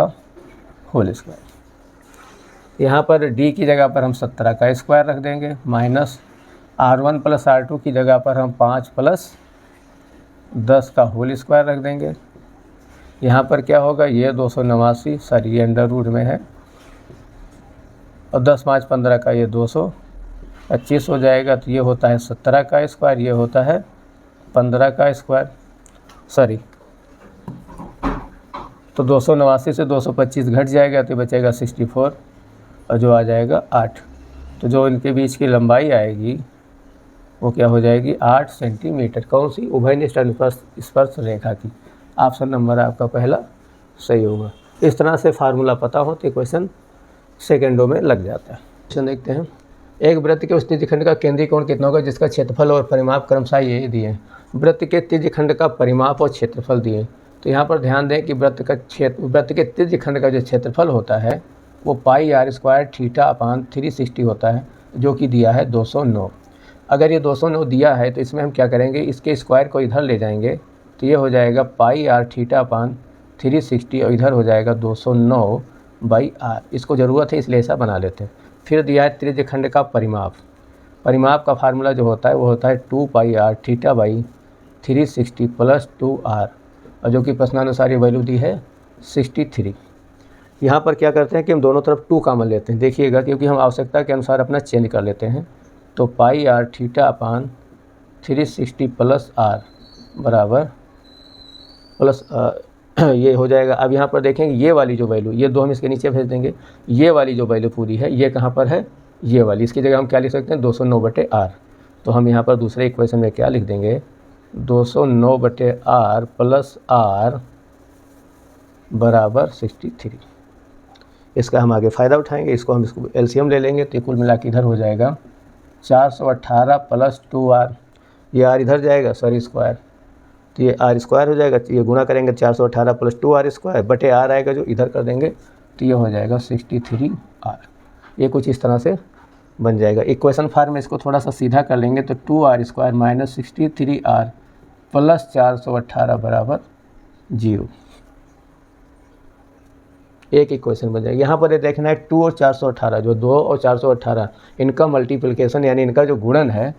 होल स्क्वायर। यहाँ पर D की जगह पर हम 17 का स्क्वायर रख देंगे, माइनस R1 + R2 की जगह पर हम 5 + 10 का होल स्क्वायर रख देंगे। यहाँ पर क्या होगा, ये 289, सॉरी ये अंडर रूट में है, और 10 × 5 = 15 का ये 225 हो जाएगा। तो ये होता है 17 का स्क्वायर, ये होता है 15 का स्क्वायर, सॉरी। तो 289 से 225 घट जाएगा तो बचेगा 64 और जो आ जाएगा 8। तो जो इनके बीच की लंबाई आएगी वो क्या हो जाएगी 8 सेंटीमीटर। कौन सी, उभयनिष्ठ अनुप्रस्थ स्पर्श रेखा की। ऑप्शन नंबर आपका पहला सही होगा। इस तरह से फार्मूला पता हो तो क्वेश्चन सेकेंडों में लग जाता है। क्वेश्चन देखते हैं। एक वृत्त के उस त्रिज्यखंड का केंद्रीय कोण कितना होगा जिसका क्षेत्रफल और परिमाप क्रमशः ये दिए हैं। वृत्त के त्रिज्यखंड का परिमाप और क्षेत्रफल दिए। तो यहाँ पर ध्यान दें कि वृत्त के त्रिज्यखंड का जो क्षेत्रफल होता है वो πr² θ/360 होता है, जो कि दिया है 209। अगर ये 209 दिया है तो इसमें हम क्या करेंगे, इसके स्क्वायर को इधर ले जाएंगे तो ये हो जाएगा πr θ/360 और इधर हो जाएगा 209/r। इसको ज़रूरत है इसलिए ऐसा बना लेते हैं। फिर दिया है त्रिज्यखंड का परिमाप। परिमाप का फार्मूला जो होता है वो होता है 2πr θ/360 + 2r, और जो कि प्रश्नानुसार ये वैल्यू दी है 63। यहाँ पर क्या करते हैं कि हम दोनों तरफ 2 कॉमन लेते हैं, देखिएगा, क्योंकि हम आवश्यकता के अनुसार अपना चेंज कर लेते हैं। तो πr θ/360 + r बराबर प्लस ये हो जाएगा। अब यहाँ पर देखेंगे ये वाली जो वैल्यू, ये 2 हम इसके नीचे भेज देंगे। ये वाली जो वैल्यू पूरी है ये कहाँ पर है, ये वाली, इसकी जगह हम क्या लिख सकते हैं 209/r। तो हम यहाँ पर दूसरे इक्वेशन में क्या लिख देंगे 209/r + r = 63। इसका हम आगे फ़ायदा उठाएंगे। इसको हम इसको एलसीएम ले लेंगे तो कुल मिला के इधर हो जाएगा 418 + 2r, ये r इधर जाएगा, सॉरी स्क्वायर, तो ये r² हो जाएगा। तो ये गुणा करेंगे 418 + 2r² बटे r आएगा जो इधर कर देंगे तो ये हो जाएगा 63r। ये कुछ इस तरह से बन जाएगा। इक्वेशन फार्म में इसको थोड़ा सा सीधा कर लेंगे तो 2r² - 63r + 418 = 0। एक क्वेश्चन बन जाएगा। यहाँ पर ये देखना है 2 और 418, जो 2 और 418 इनका मल्टीप्लिकेशन यानी इनका जो गुणन है,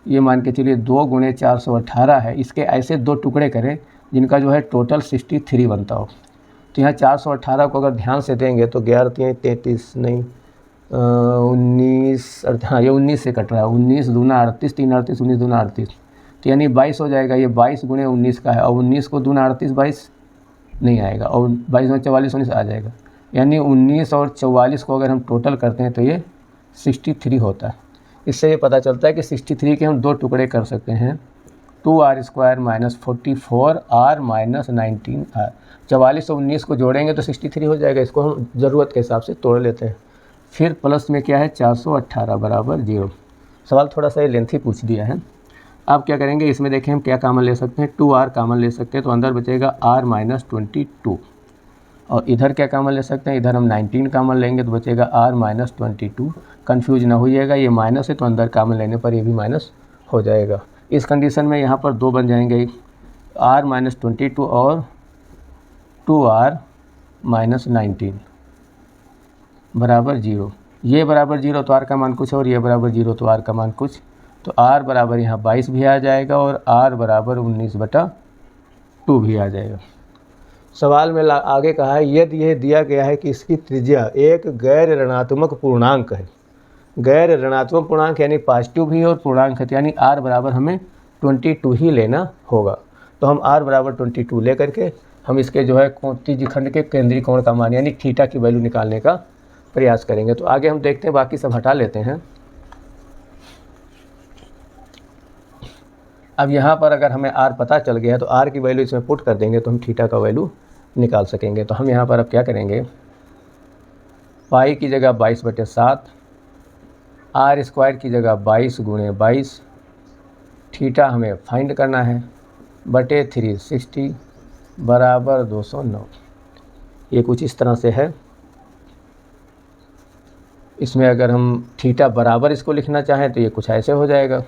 ये मान के चलिए 2 गुणे 418 है। इसके ऐसे 2 टुकड़े करें जिनका जो है टोटल 63 बनता हो। तो यहाँ 418 को अगर ध्यान से देंगे तो 11 3 33 नहीं 19, हाँ ये 19 से कट रहा है। 19 दूना 38, 3 38, 19 दूना 38, तो यानी 22 हो जाएगा। ये 22 गुणे 19 का है, और 19 को दूना 38 22 नहीं आएगा, और 22 में 44 19 आ जाएगा। यानी 19 और 44 को अगर हम टोटल करते हैं तो ये 63 होता है। इससे ये पता चलता है कि 63 के हम 2 टुकड़े कर सकते हैं, 2r² - 44r - 19r। 44 और 19 को जोड़ेंगे तो 63 हो जाएगा। इसको हम ज़रूरत के हिसाब से तोड़ लेते हैं। फिर प्लस में क्या है 418 बराबर 0। सवाल थोड़ा सा ये लेंथी पूछ दिया है। अब क्या करेंगे, इसमें देखें हम क्या कामन ले सकते हैं, 2r कामन ले सकते हैं, तो अंदर बचेगा r - 22। और इधर क्या कामन ले सकते हैं, इधर हम 19 कामन लेंगे तो बचेगा r - 22। कन्फ्यूज ना होइएगा, ये माइनस है तो अंदर कामन लेने पर ये भी माइनस हो जाएगा। इस कंडीशन में यहाँ पर 2 बन जाएंगे, r - 22 और 2r - 19 बराबर 0। ये बराबर 0 तो r का मान कुछ और ये बराबर 0 तो r का मान कुछ, तो r बराबर यहाँ 22 भी आ जाएगा और r बराबर 19/2 भी आ जाएगा। सवाल में आगे कहा है यदि यह दिया गया है कि इसकी त्रिज्या एक गैर ऋणात्मक पूर्णांक है। गैर ऋणात्मक पूर्णांक यानी पॉजिटिव भी और पूर्णांक है, तो यानी r बराबर हमें 22 ही लेना होगा। तो हम r बराबर 22 ले करके हम इसके जो है त्रिज्यखंड के केंद्रीय कोण का मान यानी थीटा की वैल्यू निकालने का प्रयास करेंगे। तो आगे हम देखते हैं, बाकी सब हटा लेते हैं। अब यहाँ पर अगर हमें r पता चल गया है तो r की वैल्यू इसमें पुट कर देंगे तो हम थीटा का वैल्यू निकाल सकेंगे। तो हम यहाँ पर अब क्या करेंगे, पाई की जगह 22/7, r² की जगह 22 गुणे 22, थीटा हमें फाइंड करना है, बटे 360 बराबर 209। ये कुछ इस तरह से है। इसमें अगर हम थीटा बराबर इसको लिखना चाहें तो ये कुछ ऐसे हो जाएगा,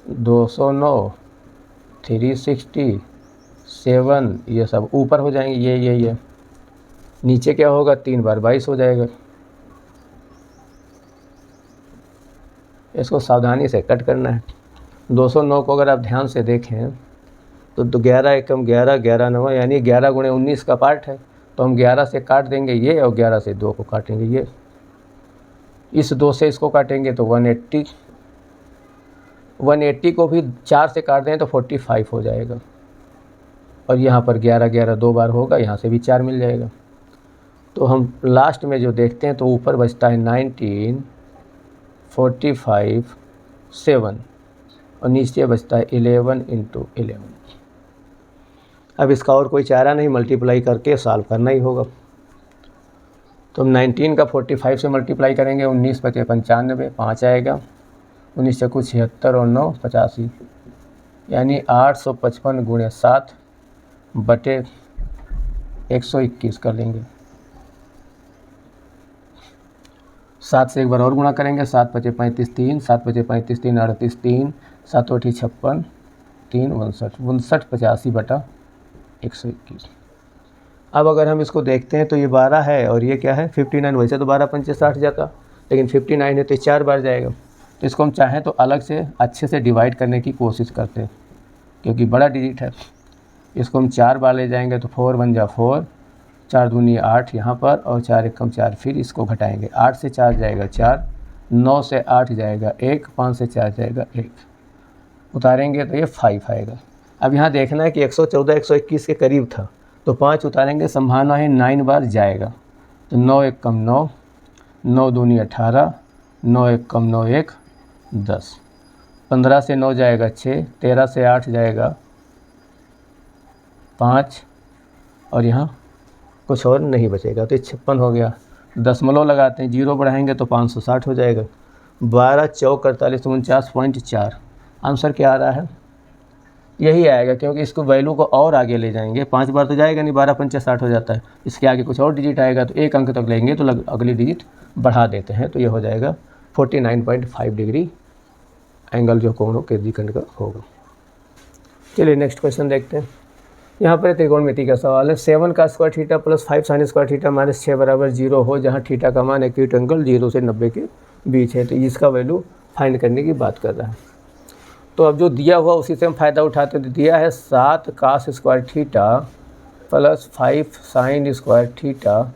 209 360 7, ये सब ऊपर हो जाएंगे, ये नीचे क्या होगा 3 बार 22 हो जाएगा। इसको सावधानी से कट करना है। 209 को अगर आप ध्यान से देखें तो 11 एकम 11, 11 9 यानी 11 गुणे 19 का पार्ट है, तो हम 11 से काट देंगे ये और 11 से 2 को काटेंगे ये। इस 2 से इसको काटेंगे तो 180, 180 को भी 4 से काट दें तो 45 हो जाएगा। और यहाँ पर 11 11 2 बार होगा, यहाँ से भी 4 मिल जाएगा। तो हम लास्ट में जो देखते हैं तो ऊपर बचता है 19 45 7 और नीचे बचता है 11 × 11। अब इसका और कोई चारा नहीं, मल्टीप्लाई करके सॉल्व करना ही होगा। तो हम 19 का 45 से मल्टीप्लाई करेंगे, 19 × 5 = 95, 5 आएगा, 19 × 9 = 76 और 9 = 85, यानी 855 गुणे 7 बटे 121 कर लेंगे। 7 से एक बार और गुणा करेंगे, 7 × 5 = 35, 7 × 5 = 3 38, 3 7 × 8 = 56, 3 59, 59 85 बटा 121। अब अगर हम इसको देखते हैं तो ये 12 है और ये क्या है 59। वैसे तो 12 × 5 = 60 जाता, लेकिन 59 है तो 4 बार जाएगा। तो इसको हम चाहें तो अलग से अच्छे से डिवाइड करने की कोशिश करते हैं, क्योंकि बड़ा डिजिट है। इसको हम 4 बार ले जाएंगे तो 4 × 1 = 4, 4 दूनी 8 यहाँ पर और 4 एकम 4। फिर इसको घटाएंगे, 8 से 4 जाएगा 4, 9 से 8 जाएगा 1, 5 से 4 जाएगा 1, उतारेंगे तो ये 5 आएगा। अब यहाँ देखना है कि 114 121 के करीब था, तो 5 उतारेंगे, संभावना है 9 बार जाएगा। तो 9 एकम 9, 9 दूनी 18, 9 एकम 9 1 10, 15 से 9 जाएगा 6, 13 से 8 जाएगा 5 और यहाँ कुछ और नहीं बचेगा, तो 56 हो गया। दशमलव लगाते हैं, 0 बढ़ाएंगे तो 560 हो जाएगा। 12 चौक 48 49.4। आंसर क्या आ रहा है, यही आएगा, क्योंकि इसको वैल्यू को और आगे ले जाएंगे। 5 बार तो जाएगा नहीं, 12 × 5 = 60 हो जाता है। इसके आगे कुछ और डिजिट आएगा तो 1 अंक तक लेंगे तो अगली डिजिट बढ़ा देते हैं, तो ये हो जाएगा 49.5 डिग्री एंगल जो कोणों के द्विखंड का होगा। चलिए नेक्स्ट क्वेश्चन देखते हैं। यहाँ पर त्रिकोणमिति का सवाल है। 7 का square theta plus 5 sine square theta minus 6 बराबर 0 हो, जहाँ थीटा का मान एक्यूट एंगल 0 से 90 के बीच है। तो इसका वैल्यू फाइंड करने की बात कर रहा है। तो अब जो दिया हुआ उसी से हम फ़ायदा उठाते हैं। दिया है 7 cos square theta plus 5 sine square theta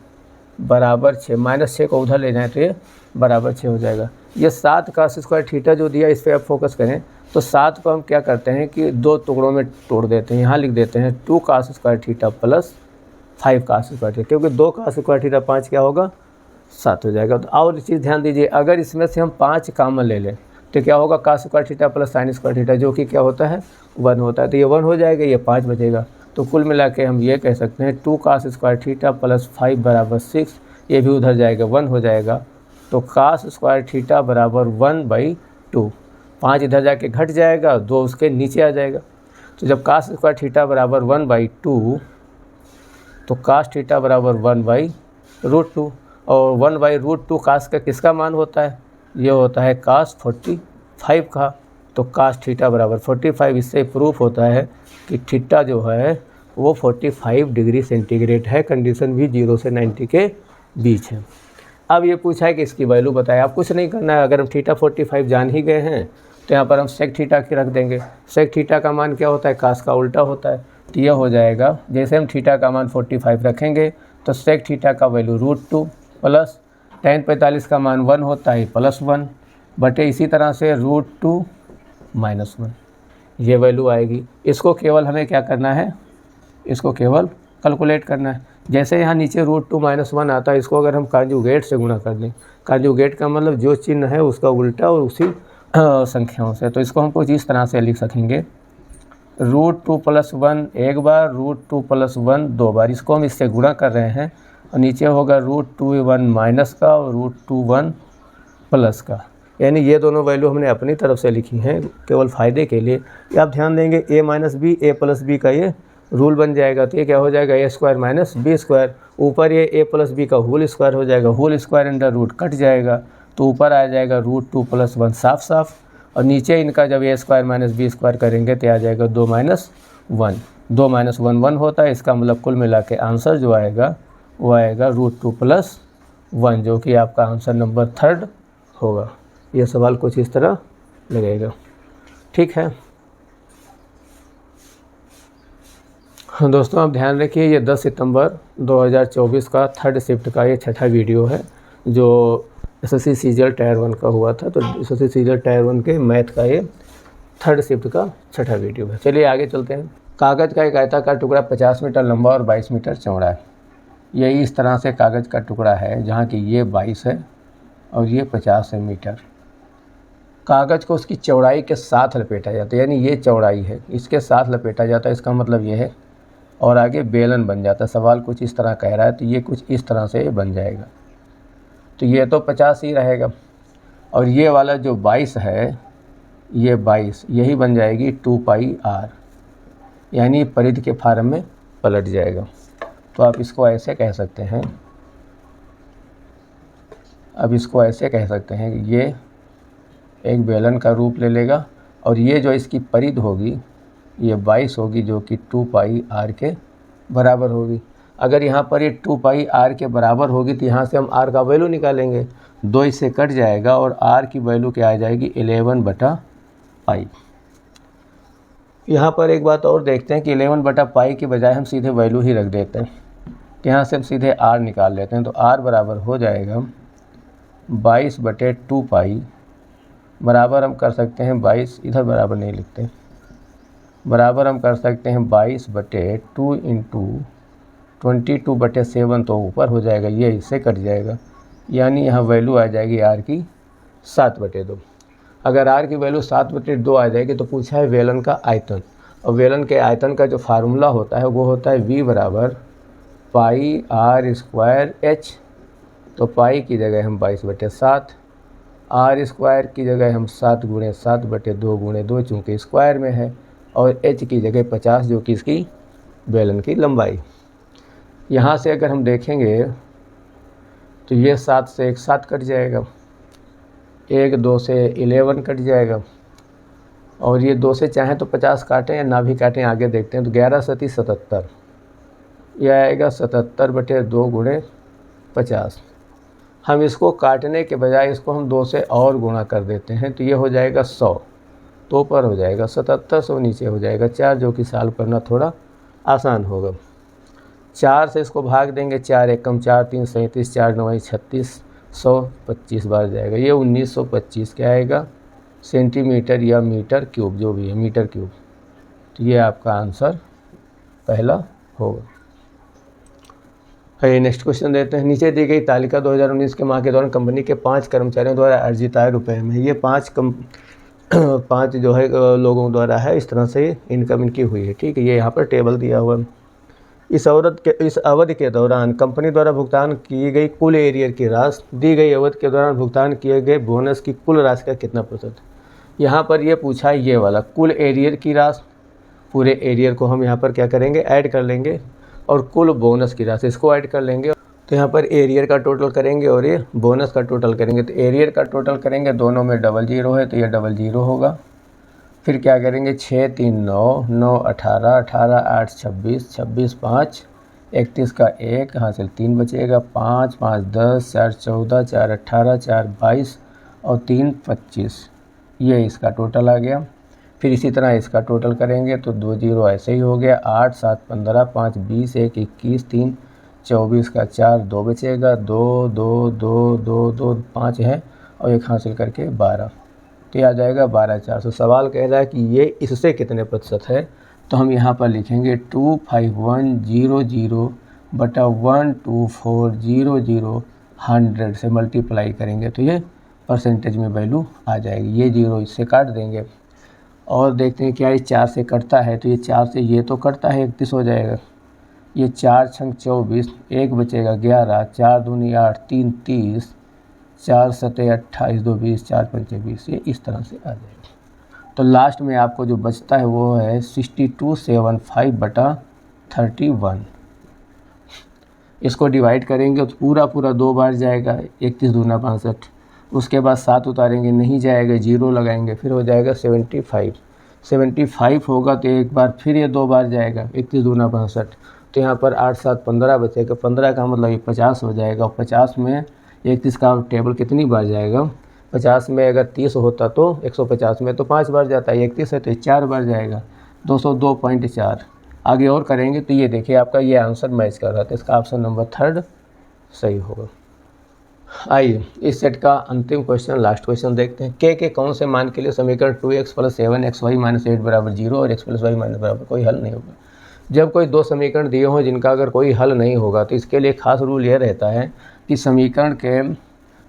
बराबर 6, माइनस 6 को उधर ले जाएँ तो ये बराबर 6 हो जाएगा। ये 7 कास स्क्वायर थीटा जो दिया इस पर आप फोकस करें तो 7 को हम क्या करते हैं कि 2 टुकड़ों में तोड़ देते हैं। यहाँ लिख देते हैं 2 cos square theta plus 5 cos square theta, क्योंकि 2 कास स्क्वायर थीटा 5 क्या होगा 7 हो जाएगा। तो और चीज़ ध्यान दीजिए, अगर इसमें से हम 5 कॉमन ले लें तो क्या होगा cos square theta plus sine square theta, जो कि क्या होता है 1 होता है। तो ये 1 हो जाएगा, ये 5 बचेगा। तो कुल मिला के हम ये कह सकते हैं 2 कास स्क्वायर थीटा प्लस 5 बराबर 6, ये भी उधर जाएगा 1 हो जाएगा। तो कास स्क्वायर थीटा बराबर 1/2, 5 इधर जाके घट जाएगा, 2 उसके नीचे आ जाएगा। तो जब कास स्क्वायर थीटा बराबर 1/2 तो कास थीटा बराबर 1/√2, और 1/√2 कास का किसका मान होता है, ये होता है कास 45 का। तो कास थीटा बराबर 45, इससे प्रूफ होता है कि थीटा जो है वो 45 डिग्री सेंटीग्रेड है। कंडीशन भी 0 से 90 के बीच है। अब ये पूछा है कि इसकी वैल्यू बताएं। आप कुछ नहीं करना है, अगर हम थीटा 45 जान ही गए हैं तो यहाँ पर हम सेक थीटा की रख देंगे। सेक थीटा का मान क्या होता है, कास का उल्टा होता है। तो यह हो जाएगा, जैसे हम थीटा का मान 45 रखेंगे तो सेक थीटा का वैल्यू √2 प्लस tan 45 का मान 1 होता है +1 बटे इसी तरह से √2 -1, ये वैल्यू आएगी। इसको केवल हमें क्या करना है, इसको केवल कैलकुलेट करना है। जैसे यहाँ नीचे √2 -1 आता है, इसको अगर हम कॉन्जुगेट से गुणा कर दें, कॉन्जुगेट का मतलब जो चिन्ह है उसका उल्टा और उसी संख्याओं से, तो इसको हम कुछ इस तरह से लिख सकेंगे √2 + 1 एक बार, √2 + 1 2 बार। इसको हम इससे गुणा कर रहे हैं और नीचे होगा √2 1 माइनस का और √2 1 प्लस का। यानी ये दोनों वैल्यू हमने अपनी तरफ से लिखी हैं केवल फ़ायदे के लिए। आप ध्यान देंगे a - b a + b का ये रूल बन जाएगा। तो ये क्या हो जाएगा a² - b², ऊपर ये a + b का होल स्क्वायर हो जाएगा, whole square under root cut जाएगा तो ऊपर आ जाएगा √2 + 1 साफ साफ, और नीचे इनका जब a² - b² करेंगे तो आ जाएगा 2 - 1, 2 - 1 1 होता है। इसका मतलब कुल मिला के आंसर जो आएगा वो आएगा √2 + 1, जो कि आपका आंसर नंबर 3 होगा। यह सवाल कुछ इस तरह लगेगा, ठीक है। दोस्तों आप ध्यान रखिए, ये 10 सितंबर 2024 का 3rd शिफ्ट का ये 6ठा वीडियो है जो SSC CGL टायर 1 का हुआ था। तो SSC CGL टायर 1 के मैथ का ये 3rd शिफ्ट का 6ठा वीडियो है। चलिए आगे चलते हैं। कागज़ का एक आयताकार टुकड़ा 50 मीटर लंबा और 22 मीटर चौड़ा है। यही इस तरह से कागज़ का टुकड़ा है जहाँ की ये 22 है और ये 50 है मीटर। कागज़ को उसकी चौड़ाई के साथ लपेटा जाता है, यानी ये चौड़ाई है, इसके साथ लपेटा जाता है, इसका मतलब ये है, और आगे बेलन बन जाता है। सवाल कुछ इस तरह कह रहा है तो ये कुछ इस तरह से बन जाएगा। तो ये तो 50 ही रहेगा, और ये वाला जो 22 है, ये 22 यही बन जाएगी 2πr, यानी परिधि के फार्म में पलट जाएगा। तो आप इसको ऐसे कह सकते हैं, अब इसको ऐसे कह सकते हैं कि ये एक बेलन का रूप ले लेगा, और ये जो इसकी परिधि होगी ये 22 होगी, जो कि 2πr के बराबर होगी। अगर यहाँ पर ये 2πr के बराबर होगी तो यहाँ से हम r का वैल्यू निकालेंगे, 2 इससे कट जाएगा और r की वैल्यू क्या आ जाएगी 11/π। यहाँ पर एक बात और देखते हैं कि 11/π के बजाय हम सीधे वैल्यू ही रख देते हैं। यहाँ से हम सीधे r निकाल लेते हैं, तो r बराबर हो जाएगा 22/2π, बराबर हम कर सकते हैं 22, इधर बराबर नहीं लिखते, बराबर हम कर सकते हैं 22/2 × 22/7, तो ऊपर हो जाएगा, ये इससे कट जाएगा, यानी यहाँ वैल्यू आ जाएगी r की 7/2। अगर r की वैल्यू 7/2 आ जाएगी तो पूछा है वेलन का आयतन, और वेलन के आयतन का जो फार्मूला होता है वो होता है v = πr²h। तो पाई की जगह हम 22/7, r² की जगह हम 7 × 7/2 × 2 चूँकि स्क्वायर में है, और h की जगह 50 जो कि इसकी बेलन की लंबाई। यहाँ से अगर हम देखेंगे तो ये 7 से एक 7 कट जाएगा, 1 2 से 11 कट जाएगा, और ये 2 से चाहें तो 50 काटें या ना भी काटें, आगे देखते हैं। तो 11 सती 77, यह आएगा 77/2 गुणे 50। हम इसको काटने के बजाय इसको हम 2 से और गुणा कर देते हैं, तो ये हो जाएगा 100, तो ऊपर हो जाएगा 77, 100 नीचे हो जाएगा 4, जो कि सॉल्व करना थोड़ा आसान होगा। 4 से इसको भाग देंगे, 4 एकम 4 3 37, 4 9 36, 125 बार जाएगा। ये 1925 क्या आएगा, सेंटीमीटर या मीटर क्यूब, जो भी है मीटर क्यूब। तो ये आपका आंसर पहला होगा। है नेक्स्ट क्वेश्चन देते हैं। नीचे दी गई तालिका 2019 के माह के दौरान कंपनी के 5 कर्मचारियों द्वारा अर्जित आय रुपए में। ये 5 जो है लोगों द्वारा है, इस तरह से इनकम इनकी हुई है, ठीक है। ये यहाँ पर टेबल दिया हुआ है। इस अवधि के दौरान कंपनी द्वारा भुगतान की गई कुल एरियर की राशि, दी गई अवधि के दौरान भुगतान किए गए बोनस की कुल राशि का कितना प्रतिशत। यहाँ पर ये पूछा है ये वाला कुल एरियर की राशि, पूरे एरियर को हम यहाँ पर क्या करेंगे, ऐड कर लेंगे, और कुल बोनस की राशि इसको ऐड कर लेंगे। तो यहाँ पर एरियर का टोटल करेंगे और ये बोनस का टोटल करेंगे। तो एरियर का टोटल करेंगे, दोनों में 00 है तो ये 00 होगा। फिर क्या करेंगे, 6 3 9 9 18 18 8 26 26 5 31 का 1 हासिल 3 बचेगा, 5 5 10 4 14 4 18 4 22 और 3 25, ये इसका टोटल आ गया। फिर इसी तरह इसका टोटल करेंगे तो 2 0 ऐसे ही हो गया, 8 7 15 5 20 1 21 3 24 का 4 2 बचेगा, 2 2 2 2 2 5 है और 1 हासिल करके 12, तो ये आ जाएगा 12,400। सवाल कह रहा है कि ये इससे कितने प्रतिशत है, तो हम यहाँ पर लिखेंगे 25100 बटा 12400 100 से मल्टीप्लाई करेंगे तो ये परसेंटेज में वैल्यू आ जाएगी। ये 0 इससे काट देंगे और देखते हैं क्या ये 4 से कटता है, तो ये 4 से ये तो कटता है, 31 हो जाएगा। ये 4 छंग 24, 1 बचेगा 11, 4 दूनी 8, 3 30, 4 7 28, 2 20, 4 5 20, ये इस तरह से आ जाएगा। तो लास्ट में आपको जो बचता है वो है 6275 बटा 31। इसको डिवाइड करेंगे तो पूरा 2 बार जाएगा, 31 दूना 65, उसके बाद 7 उतारेंगे नहीं जाएगा, 0 लगाएंगे, फिर हो जाएगा 75 होगा तो एक बार फिर ये 2 बार जाएगा, 31 दूना 65, तो यहाँ पर 8 7 15 बचेगा, 15 का मतलब ये 50 हो जाएगा। और 50 में 31 का टेबल कितनी बार जाएगा, 50 में अगर 30 होता तो 150 में तो 5 बार जाता है, 31 है तो 4 बार जाएगा, 202.4। आगे और करेंगे तो ये देखिए आपका ये आंसर मैच कर रहा था, इसका ऑप्शन नंबर 3 सही होगा। आइए इस सेट का अंतिम क्वेश्चन, लास्ट क्वेश्चन देखते हैं। के कौन से मान के लिए समीकरण 2x + 7xy - 8 = 0 और x + y - कोई हल नहीं होगा। जब कोई 2 समीकरण दिए हों जिनका अगर कोई हल नहीं होगा तो इसके लिए खास रूल यह रहता है कि समीकरण के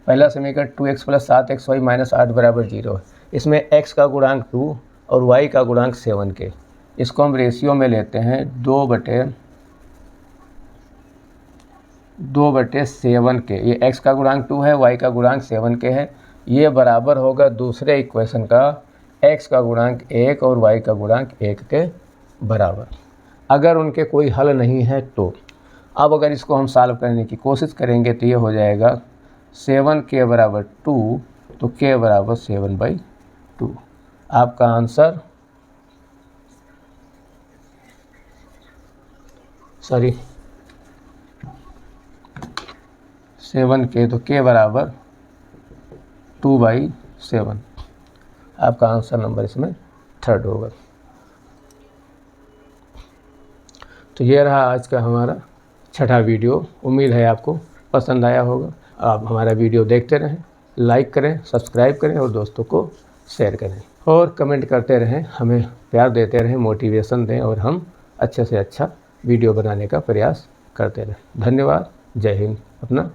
पहला समीकरण 2x + 7xy - 8 = 0 है। इसमें x का गुणांक 2 और y का गुणांक 7 के, इसको हम रेशियो में लेते हैं 2/7 के। ये x का गुणांक 2 है, y का गुणांक 7 के है। ये बराबर होगा दूसरे इक्वेशन का x का गुणांक 1 और y का गुणांक 1 के बराबर। अगर उनके कोई हल नहीं है तो अब अगर इसको हम सॉल्व करने की कोशिश करेंगे तो ये हो जाएगा 7k = 2, तो k = 7/2। आपका आंसर 7k, तो k = 2/7। आपका आंसर नंबर इसमें 3 होगा। तो ये रहा आज का हमारा 6ठा वीडियो। उम्मीद है आपको पसंद आया होगा। आप हमारा वीडियो देखते रहें, लाइक करें, सब्सक्राइब करें और दोस्तों को शेयर करें और कमेंट करते रहें, हमें प्यार देते रहें, मोटिवेशन दें और हम अच्छे से अच्छा वीडियो बनाने का प्रयास करते रहें। धन्यवाद। जय हिंद। अपना